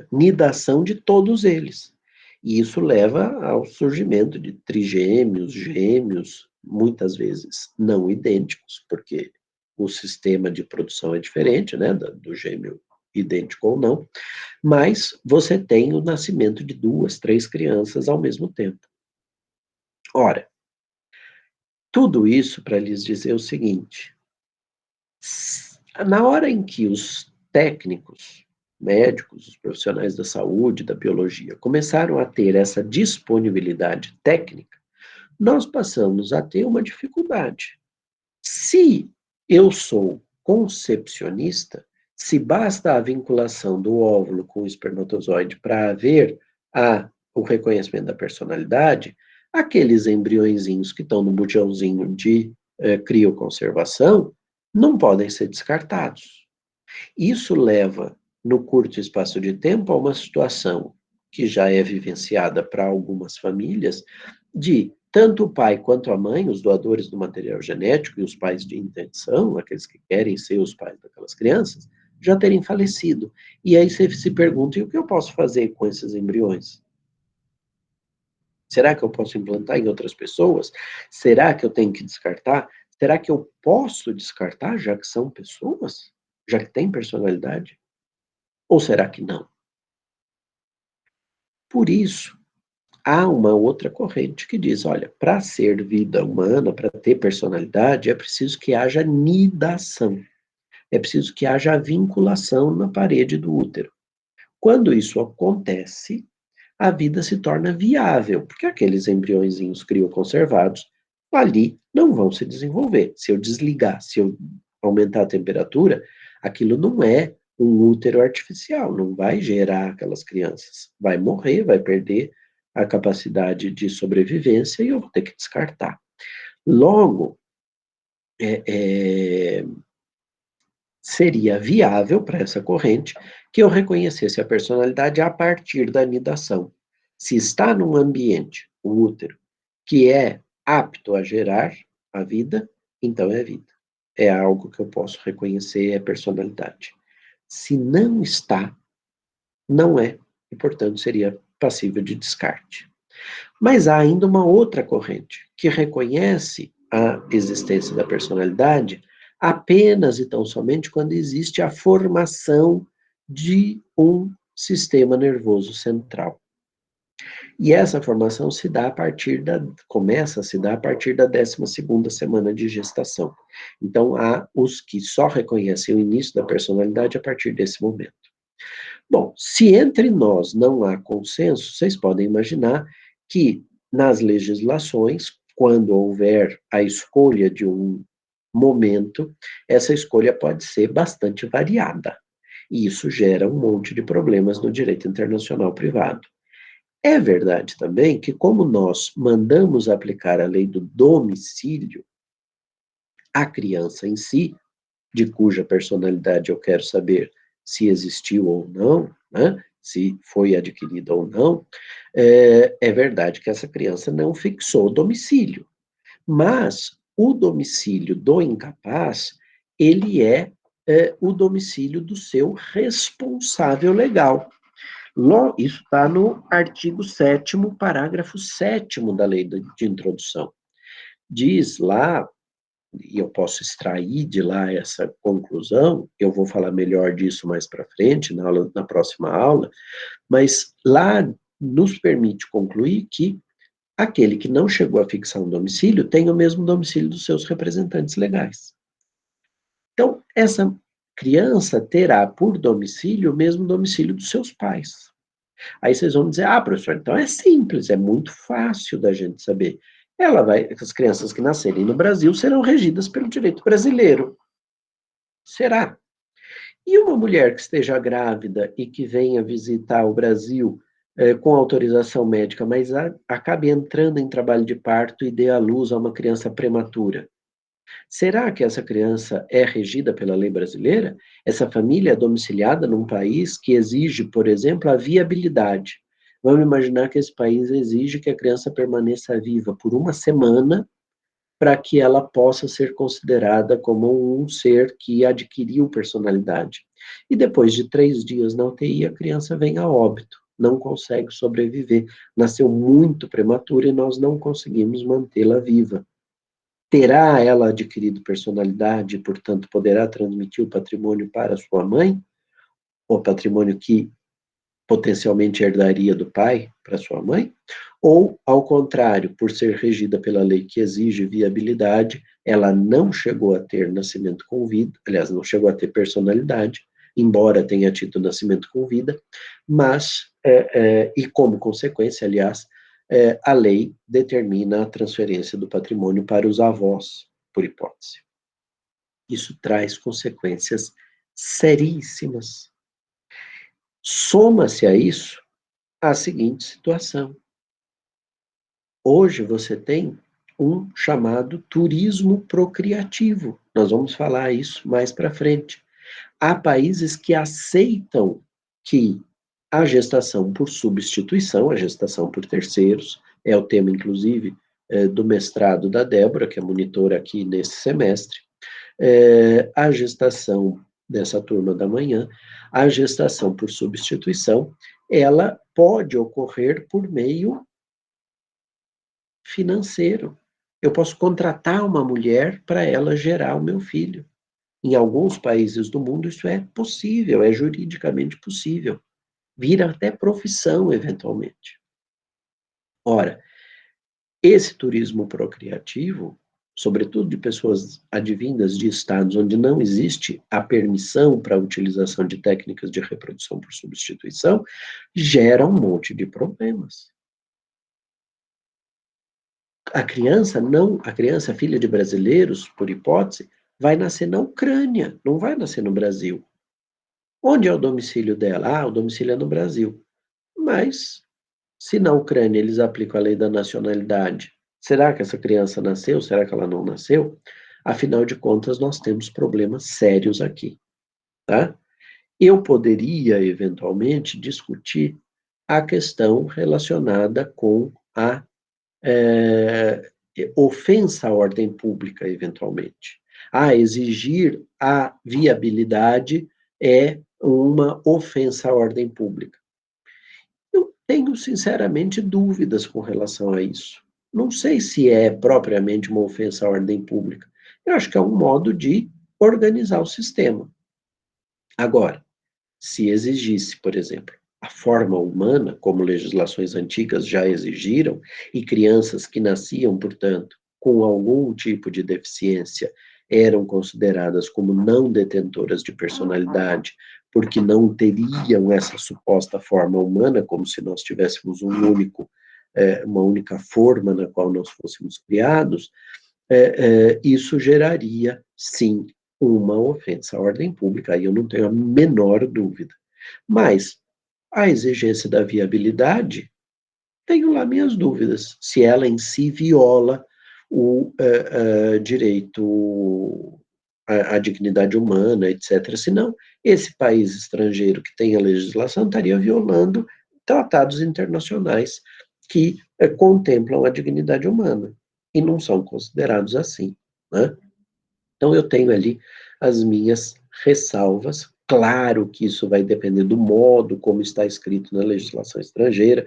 nidação de todos eles. E isso leva ao surgimento de trigêmeos, gêmeos, muitas vezes não idênticos, porque o sistema de produção é diferente, né, do gêmeo idêntico ou não, mas você tem o nascimento de 2, 3 crianças ao mesmo tempo. Ora, tudo isso para lhes dizer o seguinte: na hora em que os técnicos, médicos, os profissionais da saúde, da biologia, começaram a ter essa disponibilidade técnica, nós passamos a ter uma dificuldade. Se eu sou concepcionista, se basta a vinculação do óvulo com o espermatozoide para haver o reconhecimento da personalidade, aqueles embriõezinhos que estão no botãozinho de crioconservação não podem ser descartados. Isso leva, no curto espaço de tempo, a uma situação que já é vivenciada para algumas famílias, de tanto o pai quanto a mãe, os doadores do material genético e os pais de intenção, aqueles que querem ser os pais daquelas crianças, já terem falecido. E aí você se pergunta, e o que eu posso fazer com esses embriões? Será que eu posso implantar em outras pessoas? Será que eu tenho que descartar? Será que eu posso descartar, já que são pessoas? Já que têm personalidade? Ou será que não? Por isso, há uma outra corrente que diz, olha, para ser vida humana, para ter personalidade, é preciso que haja nidação. É preciso que haja vinculação na parede do útero. Quando isso acontece, a vida se torna viável, porque aqueles embriõezinhos crioconservados ali não vão se desenvolver. Se eu desligar, se eu aumentar a temperatura, aquilo não é um útero artificial, não vai gerar aquelas crianças. Vai morrer, vai perder a capacidade de sobrevivência e eu vou ter que descartar. Logo, seria viável para essa corrente que eu reconhecesse a personalidade a partir da nidação. Se está num ambiente, o útero, que é apto a gerar a vida, então é vida. É algo que eu posso reconhecer, é personalidade. Se não está, não é, e portanto seria passível de descarte. Mas há ainda uma outra corrente, que reconhece a existência da personalidade apenas e tão somente quando existe a formação de um sistema nervoso central. E essa formação começa a se dar a partir da 12ª semana de gestação. Então, há os que só reconhecem o início da personalidade a partir desse momento. Bom, se entre nós não há consenso, vocês podem imaginar que nas legislações, quando houver a escolha de um momento, essa escolha pode ser bastante variada. E isso gera um monte de problemas no direito internacional privado. É verdade também que, como nós mandamos aplicar a lei do domicílio, a criança em si, de cuja personalidade eu quero saber se existiu ou não, né? se foi adquirida ou não, é verdade que essa criança não fixou domicílio, mas o domicílio do incapaz, ele é o domicílio do seu responsável legal. Isso está no artigo 7º, parágrafo 7º da lei de introdução. Diz lá, e eu posso extrair de lá essa conclusão, eu vou falar melhor disso mais para frente, na próxima aula, mas lá nos permite concluir que aquele que não chegou a fixar um domicílio tem o mesmo domicílio dos seus representantes legais. Então, essa criança terá por domicílio o mesmo domicílio dos seus pais. Aí vocês vão dizer, professor, então é simples, é muito fácil da gente saber. As crianças que nascerem no Brasil serão regidas pelo direito brasileiro. Será? E uma mulher que esteja grávida e que venha visitar o Brasil com autorização médica, mas acabe entrando em trabalho de parto e dê à luz a uma criança prematura, será que essa criança é regida pela lei brasileira? Essa família é domiciliada num país que exige, por exemplo, a viabilidade. Vamos imaginar que esse país exige que a criança permaneça viva por uma semana para que ela possa ser considerada como um ser que adquiriu personalidade. E depois de 3 dias na UTI, a criança vem a óbito, não consegue sobreviver. Nasceu muito prematura e nós não conseguimos mantê-la viva. Terá ela adquirido personalidade e, portanto, poderá transmitir o patrimônio para sua mãe? O patrimônio que potencialmente herdaria do pai para sua mãe? Ou, ao contrário, por ser regida pela lei que exige viabilidade, ela não chegou a ter nascimento com vida, aliás, não chegou a ter personalidade, embora tenha tido nascimento com vida, mas, e como consequência, aliás, a lei determina a transferência do patrimônio para os avós, por hipótese. Isso traz consequências seríssimas. Soma-se a isso a seguinte situação. Hoje você tem um chamado turismo procriativo. Nós vamos falar isso mais para frente. Há países que aceitam que a gestação por substituição, a gestação por terceiros, é o tema, inclusive, do mestrado da Débora, que é monitora aqui nesse semestre, a gestação dessa turma da manhã, a gestação por substituição, ela pode ocorrer por meio financeiro. Eu posso contratar uma mulher para ela gerar o meu filho. Em alguns países do mundo isso é possível, é juridicamente possível. Vira até profissão, eventualmente. Ora, esse turismo procriativo, sobretudo de pessoas advindas de estados onde não existe a permissão para a utilização de técnicas de reprodução por substituição, gera um monte de problemas. A criança filha de brasileiros, por hipótese, vai nascer na Ucrânia, não vai nascer no Brasil. Onde é o domicílio dela? O domicílio é no Brasil. Mas, se na Ucrânia eles aplicam a lei da nacionalidade, será que essa criança nasceu? Será que ela não nasceu? Afinal de contas, nós temos problemas sérios aqui, tá? Eu poderia, eventualmente, discutir a questão relacionada com a ofensa à ordem pública, eventualmente. Exigir a viabilidade é uma ofensa à ordem pública. Eu tenho, sinceramente, dúvidas com relação a isso. Não sei se é propriamente uma ofensa à ordem pública. Eu acho que é um modo de organizar o sistema. Agora, se exigisse, por exemplo, a forma humana, como legislações antigas já exigiram, e crianças que nasciam, portanto, com algum tipo de deficiência eram consideradas como não detentoras de personalidade, porque não teriam essa suposta forma humana, como se nós tivéssemos uma única forma na qual nós fôssemos criados, isso geraria, sim, uma ofensa à ordem pública, aí eu não tenho a menor dúvida. Mas a exigência da viabilidade, tenho lá minhas dúvidas, se ela em si viola o direito a dignidade humana, etc. Senão, esse país estrangeiro que tem a legislação estaria violando tratados internacionais que contemplam a dignidade humana e não são considerados assim, né? Então, eu tenho ali as minhas ressalvas. Claro que isso vai depender do modo como está escrito na legislação estrangeira,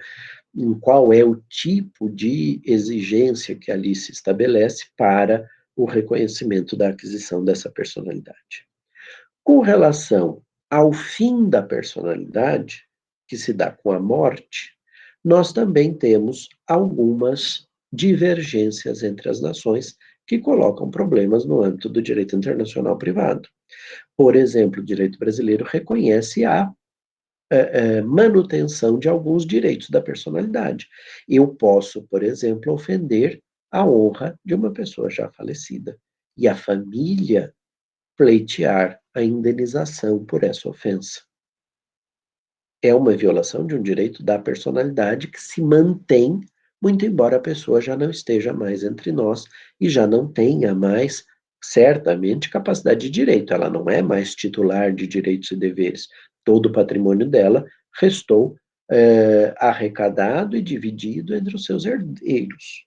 em qual é o tipo de exigência que ali se estabelece para o reconhecimento da aquisição dessa personalidade. Com relação ao fim da personalidade, que se dá com a morte, nós também temos algumas divergências entre as nações que colocam problemas no âmbito do direito internacional privado. Por exemplo, o direito brasileiro reconhece a manutenção de alguns direitos da personalidade. Eu posso, por exemplo, ofender a honra de uma pessoa já falecida e a família pleitear a indenização por essa ofensa. É uma violação de um direito da personalidade que se mantém, muito embora a pessoa já não esteja mais entre nós e já não tenha mais, certamente, capacidade de direito. Ela não é mais titular de direitos e deveres. Todo o patrimônio dela restou arrecadado e dividido entre os seus herdeiros.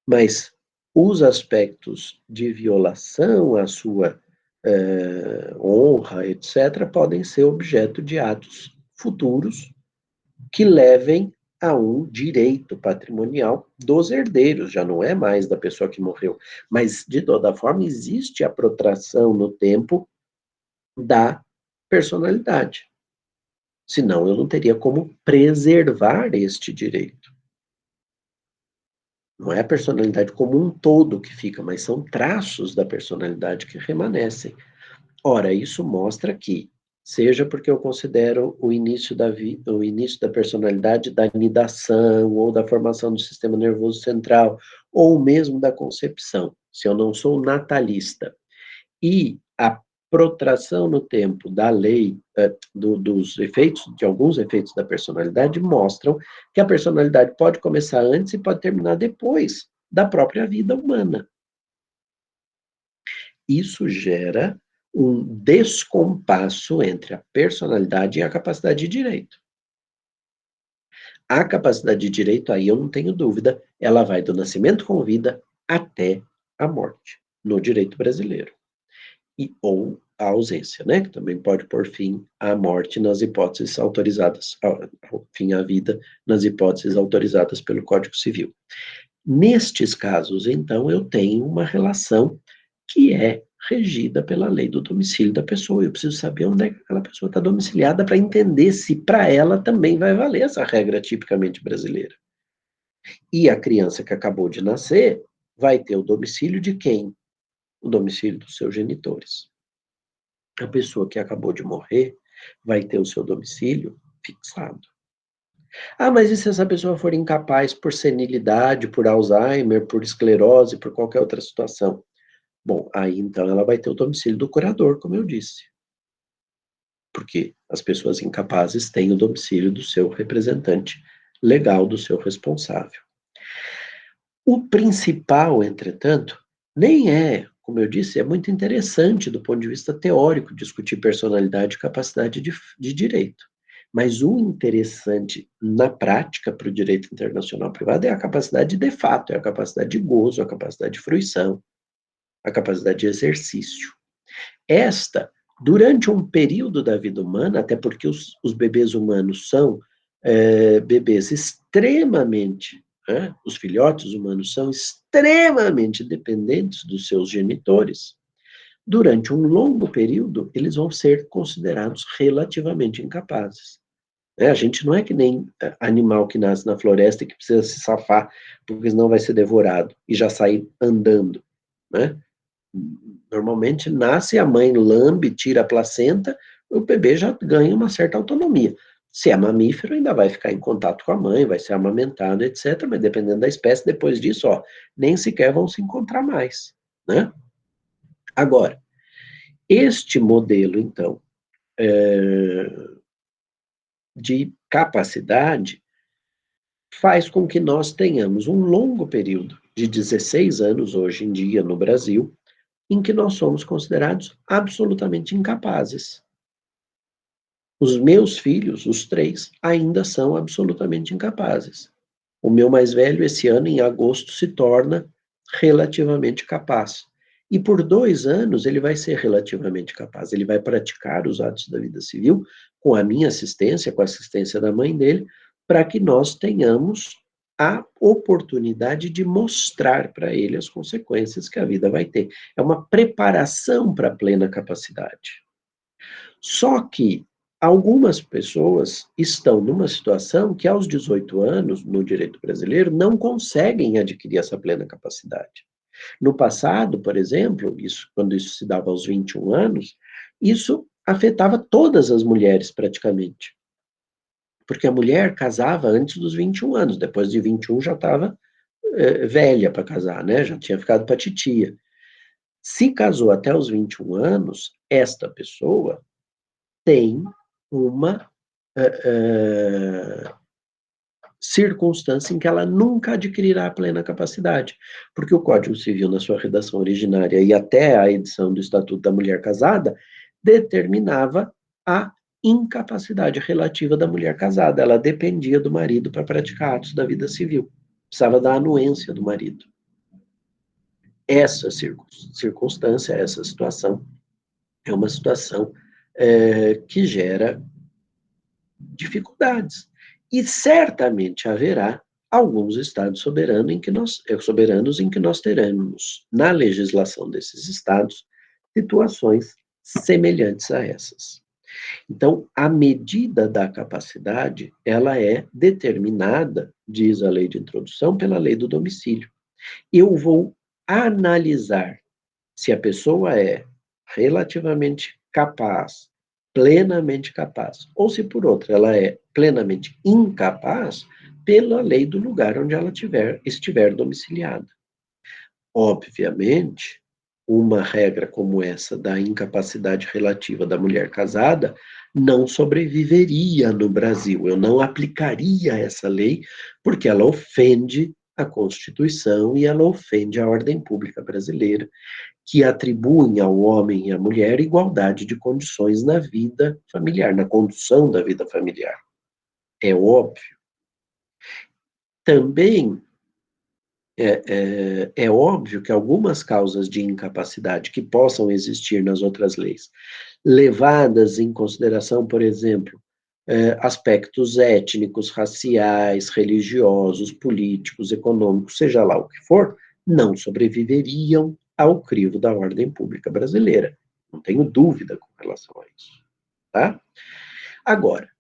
Mas os aspectos de violação à sua honra, etc., podem ser objeto de atos futuros que levem a um direito patrimonial dos herdeiros, já não é mais da pessoa que morreu. Mas, de toda forma, existe a protração no tempo da personalidade. Senão, eu não teria como preservar este direito. Não é a personalidade como um todo que fica, mas são traços da personalidade que remanescem. Ora, isso mostra que, seja porque eu considero o início da personalidade da nidação, ou da formação do sistema nervoso central, ou mesmo da concepção, se eu não sou natalista, e a protração no tempo da lei, dos efeitos, de alguns efeitos da personalidade, mostram que a personalidade pode começar antes e pode terminar depois da própria vida humana. Isso gera um descompasso entre a personalidade e a capacidade de direito. A capacidade de direito, aí eu não tenho dúvida, ela vai do nascimento com vida até a morte, no direito brasileiro. Ou a ausência, né? Que também pode pôr fim à morte nas hipóteses autorizadas, fim à vida nas hipóteses autorizadas pelo Código Civil. Nestes casos, então, eu tenho uma relação que é regida pela lei do domicílio da pessoa. Eu preciso saber onde é que aquela pessoa está domiciliada para entender se para ela também vai valer essa regra tipicamente brasileira. E a criança que acabou de nascer vai ter o domicílio de quem? O domicílio dos seus genitores. A pessoa que acabou de morrer vai ter o seu domicílio fixado. Ah, mas e se essa pessoa for incapaz por senilidade, por Alzheimer, por esclerose, por qualquer outra situação? Bom, aí então ela vai ter o domicílio do curador, como eu disse. Porque as pessoas incapazes têm o domicílio do seu representante legal, do seu responsável. O principal, entretanto, nem é, como eu disse, é muito interessante do ponto de vista teórico discutir personalidade e capacidade de direito. Mas o interessante na prática para o direito internacional privado é a capacidade de fato, é a capacidade de gozo, a capacidade de fruição, a capacidade de exercício. Esta, durante um período da vida humana, até porque os bebês humanos são bebês extremamente, os filhotes humanos são extremamente dependentes dos seus genitores, durante um longo período, eles vão ser considerados relativamente incapazes. A gente não é que nem animal que nasce na floresta e que precisa se safar, porque senão vai ser devorado e já sair andando, né? Normalmente nasce, a mãe lambe, tira a placenta, o bebê já ganha uma certa autonomia. Se é mamífero, ainda vai ficar em contato com a mãe, vai ser amamentado, etc. Mas dependendo da espécie, depois disso, nem sequer vão se encontrar mais, né? Agora, este modelo, então, de capacidade faz com que nós tenhamos um longo período de 16 anos hoje em dia no Brasil em que nós somos considerados absolutamente incapazes. Os meus filhos, os 3, ainda são absolutamente incapazes. O meu mais velho, esse ano, em agosto, se torna relativamente capaz. E por 2 anos ele vai ser relativamente capaz. Ele vai praticar os atos da vida civil com a minha assistência, com a assistência da mãe dele, para que nós tenhamos a oportunidade de mostrar para ele as consequências que a vida vai ter. É uma preparação para a plena capacidade. Só que algumas pessoas estão numa situação que, aos 18 anos, no direito brasileiro, não conseguem adquirir essa plena capacidade. No passado, por exemplo, quando isso se dava aos 21 anos, isso afetava todas as mulheres praticamente. Porque a mulher casava antes dos 21 anos, depois de 21 já estava velha para casar, né? Já tinha ficado para titia. Se casou até os 21 anos, esta pessoa tem uma circunstância em que ela nunca adquirirá a plena capacidade, porque o Código Civil, na sua redação originária e até a edição do Estatuto da Mulher Casada, determinava a incapacidade relativa da mulher casada. Ela dependia do marido para praticar atos da vida civil. Precisava da anuência do marido. Essa circunstância, essa situação, é uma situação que gera dificuldades. E certamente haverá alguns estados soberanos em que nós teremos, na legislação desses estados, situações semelhantes a essas. Então, a medida da capacidade, ela é determinada, diz a lei de introdução, pela lei do domicílio. Eu vou analisar se a pessoa é relativamente capaz, plenamente capaz, ou se por outra ela é plenamente incapaz, pela lei do lugar onde ela estiver domiciliada. Obviamente, uma regra como essa da incapacidade relativa da mulher casada não sobreviveria no Brasil. Eu não aplicaria essa lei porque ela ofende a Constituição e ela ofende a ordem pública brasileira, que atribuem ao homem e à mulher igualdade de condições na vida familiar, na condução da vida familiar. É óbvio. Também é óbvio que algumas causas de incapacidade que possam existir nas outras leis, levadas em consideração, por exemplo, aspectos étnicos, raciais, religiosos, políticos, econômicos, seja lá o que for, não sobreviveriam ao crivo da ordem pública brasileira. Não tenho dúvida com relação a isso. Tá? Agora,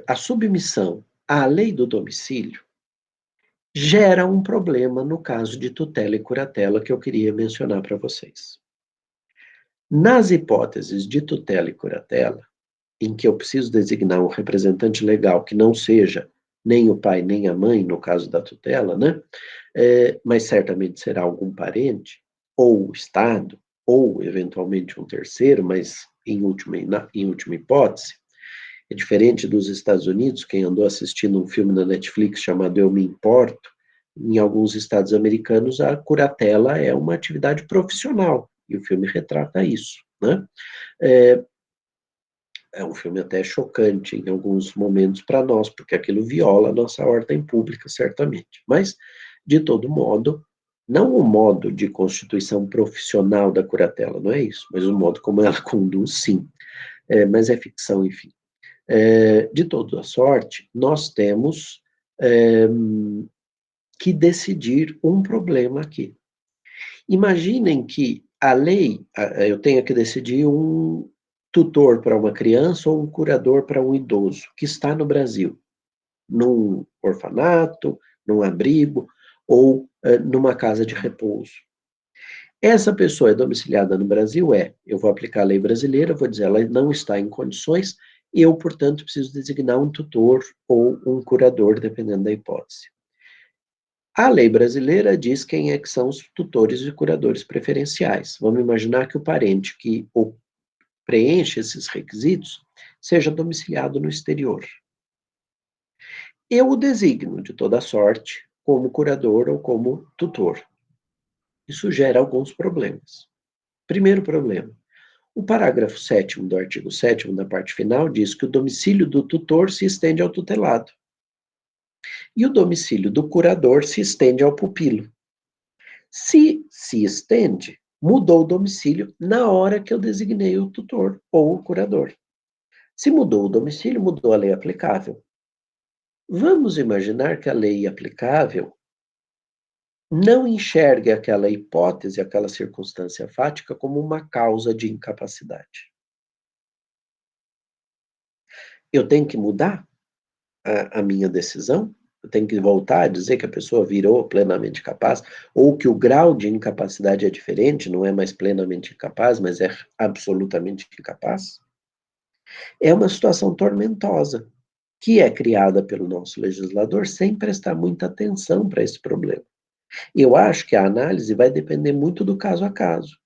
a submissão à lei do domicílio gera um problema no caso de tutela e curatela que eu queria mencionar para vocês. Nas hipóteses de tutela e curatela, em que eu preciso designar um representante legal que não seja nem o pai nem a mãe, no caso da tutela, né? Mas certamente será algum parente, ou o Estado, ou eventualmente um terceiro, mas em última hipótese, é diferente dos Estados Unidos. Quem andou assistindo um filme da Netflix chamado Eu Me Importo, em alguns estados americanos a curatela é uma atividade profissional, e o filme retrata isso, né? É um filme até chocante em alguns momentos para nós, porque aquilo viola a nossa ordem pública, certamente. Mas, de todo modo, não o modo de constituição profissional da curatela, não é isso, mas o modo como ela conduz, sim. Mas é ficção, enfim. De toda sorte, nós temos que decidir um problema aqui. Imaginem que a lei, eu tenha que decidir um tutor para uma criança ou um curador para um idoso que está no Brasil, num orfanato, num abrigo ou numa casa de repouso. Essa pessoa é domiciliada no Brasil? Eu vou aplicar a lei brasileira, vou dizer, ela não está em condições, eu, portanto, preciso designar um tutor ou um curador, dependendo da hipótese. A lei brasileira diz quem é que são os tutores e curadores preferenciais. Vamos imaginar que o parente que preenche esses requisitos seja domiciliado no exterior. Eu o designo, de toda sorte, como curador ou como tutor. Isso gera alguns problemas. Primeiro problema, o parágrafo 7º do artigo 7º, da parte final, diz que o domicílio do tutor se estende ao tutelado. E o domicílio do curador se estende ao pupilo. Se estende, mudou o domicílio na hora que eu designei o tutor ou o curador. Se mudou o domicílio, mudou a lei aplicável. Vamos imaginar que a lei aplicável não enxergue aquela hipótese, aquela circunstância fática como uma causa de incapacidade. Eu tenho que mudar a minha decisão? Eu tenho que voltar a dizer que a pessoa virou plenamente capaz, ou que o grau de incapacidade é diferente, não é mais plenamente incapaz, mas é absolutamente incapaz? É uma situação tormentosa, que é criada pelo nosso legislador sem prestar muita atenção para esse problema. Eu acho que a análise vai depender muito do caso a caso.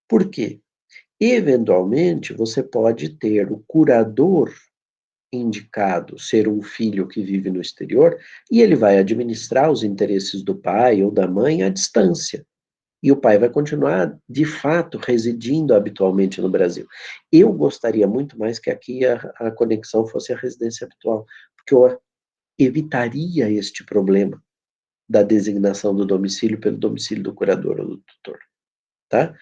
Por quê? Eventualmente, você pode ter o curador indicado ser um filho que vive no exterior e ele vai administrar os interesses do pai ou da mãe à distância. E o pai vai continuar, de fato, residindo habitualmente no Brasil. Eu gostaria muito mais que aqui a conexão fosse a residência habitual, porque eu evitaria este problema da designação do domicílio pelo domicílio do curador ou do tutor, tá?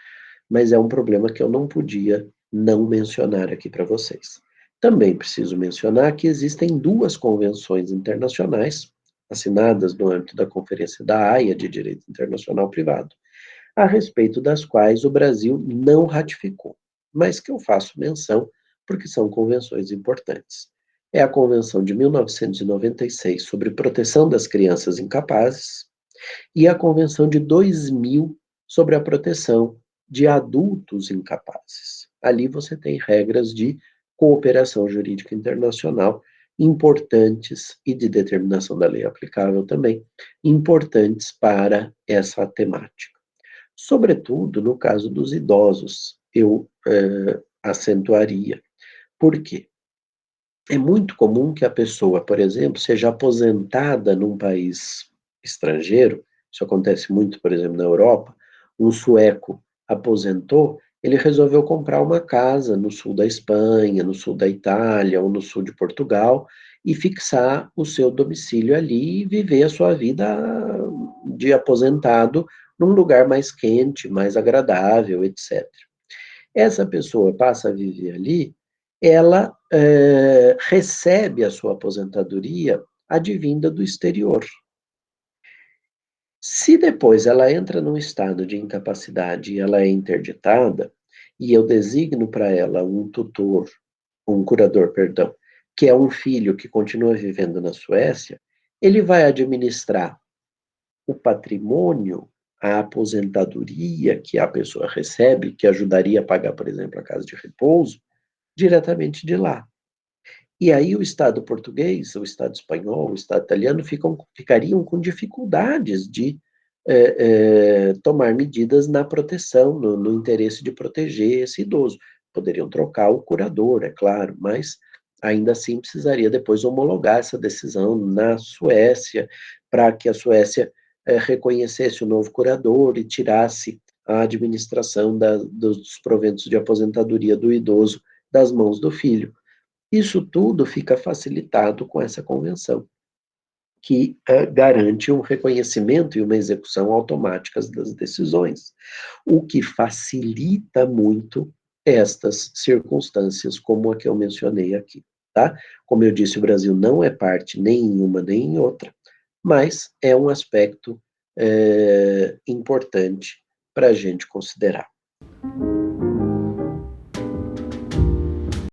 Mas é um problema que eu não podia não mencionar aqui para vocês. Também preciso mencionar que existem duas convenções internacionais, assinadas no âmbito da Conferência da Haia de Direito Internacional Privado, a respeito das quais o Brasil não ratificou, mas que eu faço menção porque são convenções importantes. É a Convenção de 1996 sobre proteção das crianças incapazes e a Convenção de 2000 sobre a proteção de adultos incapazes. Ali você tem regras de cooperação jurídica internacional importantes e de determinação da lei aplicável também, importantes para essa temática. Sobretudo no caso dos idosos, eu acentuaria. Por quê? É muito comum que a pessoa, por exemplo, seja aposentada num país estrangeiro, isso acontece muito, por exemplo, na Europa, um sueco aposentou, ele resolveu comprar uma casa no sul da Espanha, no sul da Itália ou no sul de Portugal e fixar o seu domicílio ali e viver a sua vida de aposentado num lugar mais quente, mais agradável, etc. Essa pessoa passa a viver ali, ela recebe a sua aposentadoria advinda do exterior. Se depois ela entra num estado de incapacidade e ela é interditada, e eu designo para ela um tutor, um curador, perdão, que é um filho que continua vivendo na Suécia, ele vai administrar o patrimônio, a aposentadoria que a pessoa recebe, que ajudaria a pagar, por exemplo, a casa de repouso, diretamente de lá. E aí o Estado português, o Estado espanhol, o Estado italiano ficariam com dificuldades de tomar medidas na proteção, no interesse de proteger esse idoso. Poderiam trocar o curador, é claro, mas ainda assim precisaria depois homologar essa decisão na Suécia, para que a Suécia reconhecesse o novo curador e tirasse a administração dos proventos de aposentadoria do idoso das mãos do filho. Isso tudo fica facilitado com essa convenção, que garante um reconhecimento e uma execução automáticas das decisões, o que facilita muito estas circunstâncias, como a que eu mencionei aqui, tá? Como eu disse, o Brasil não é parte nem em uma nem em outra, mas é um aspecto importante para a gente considerar.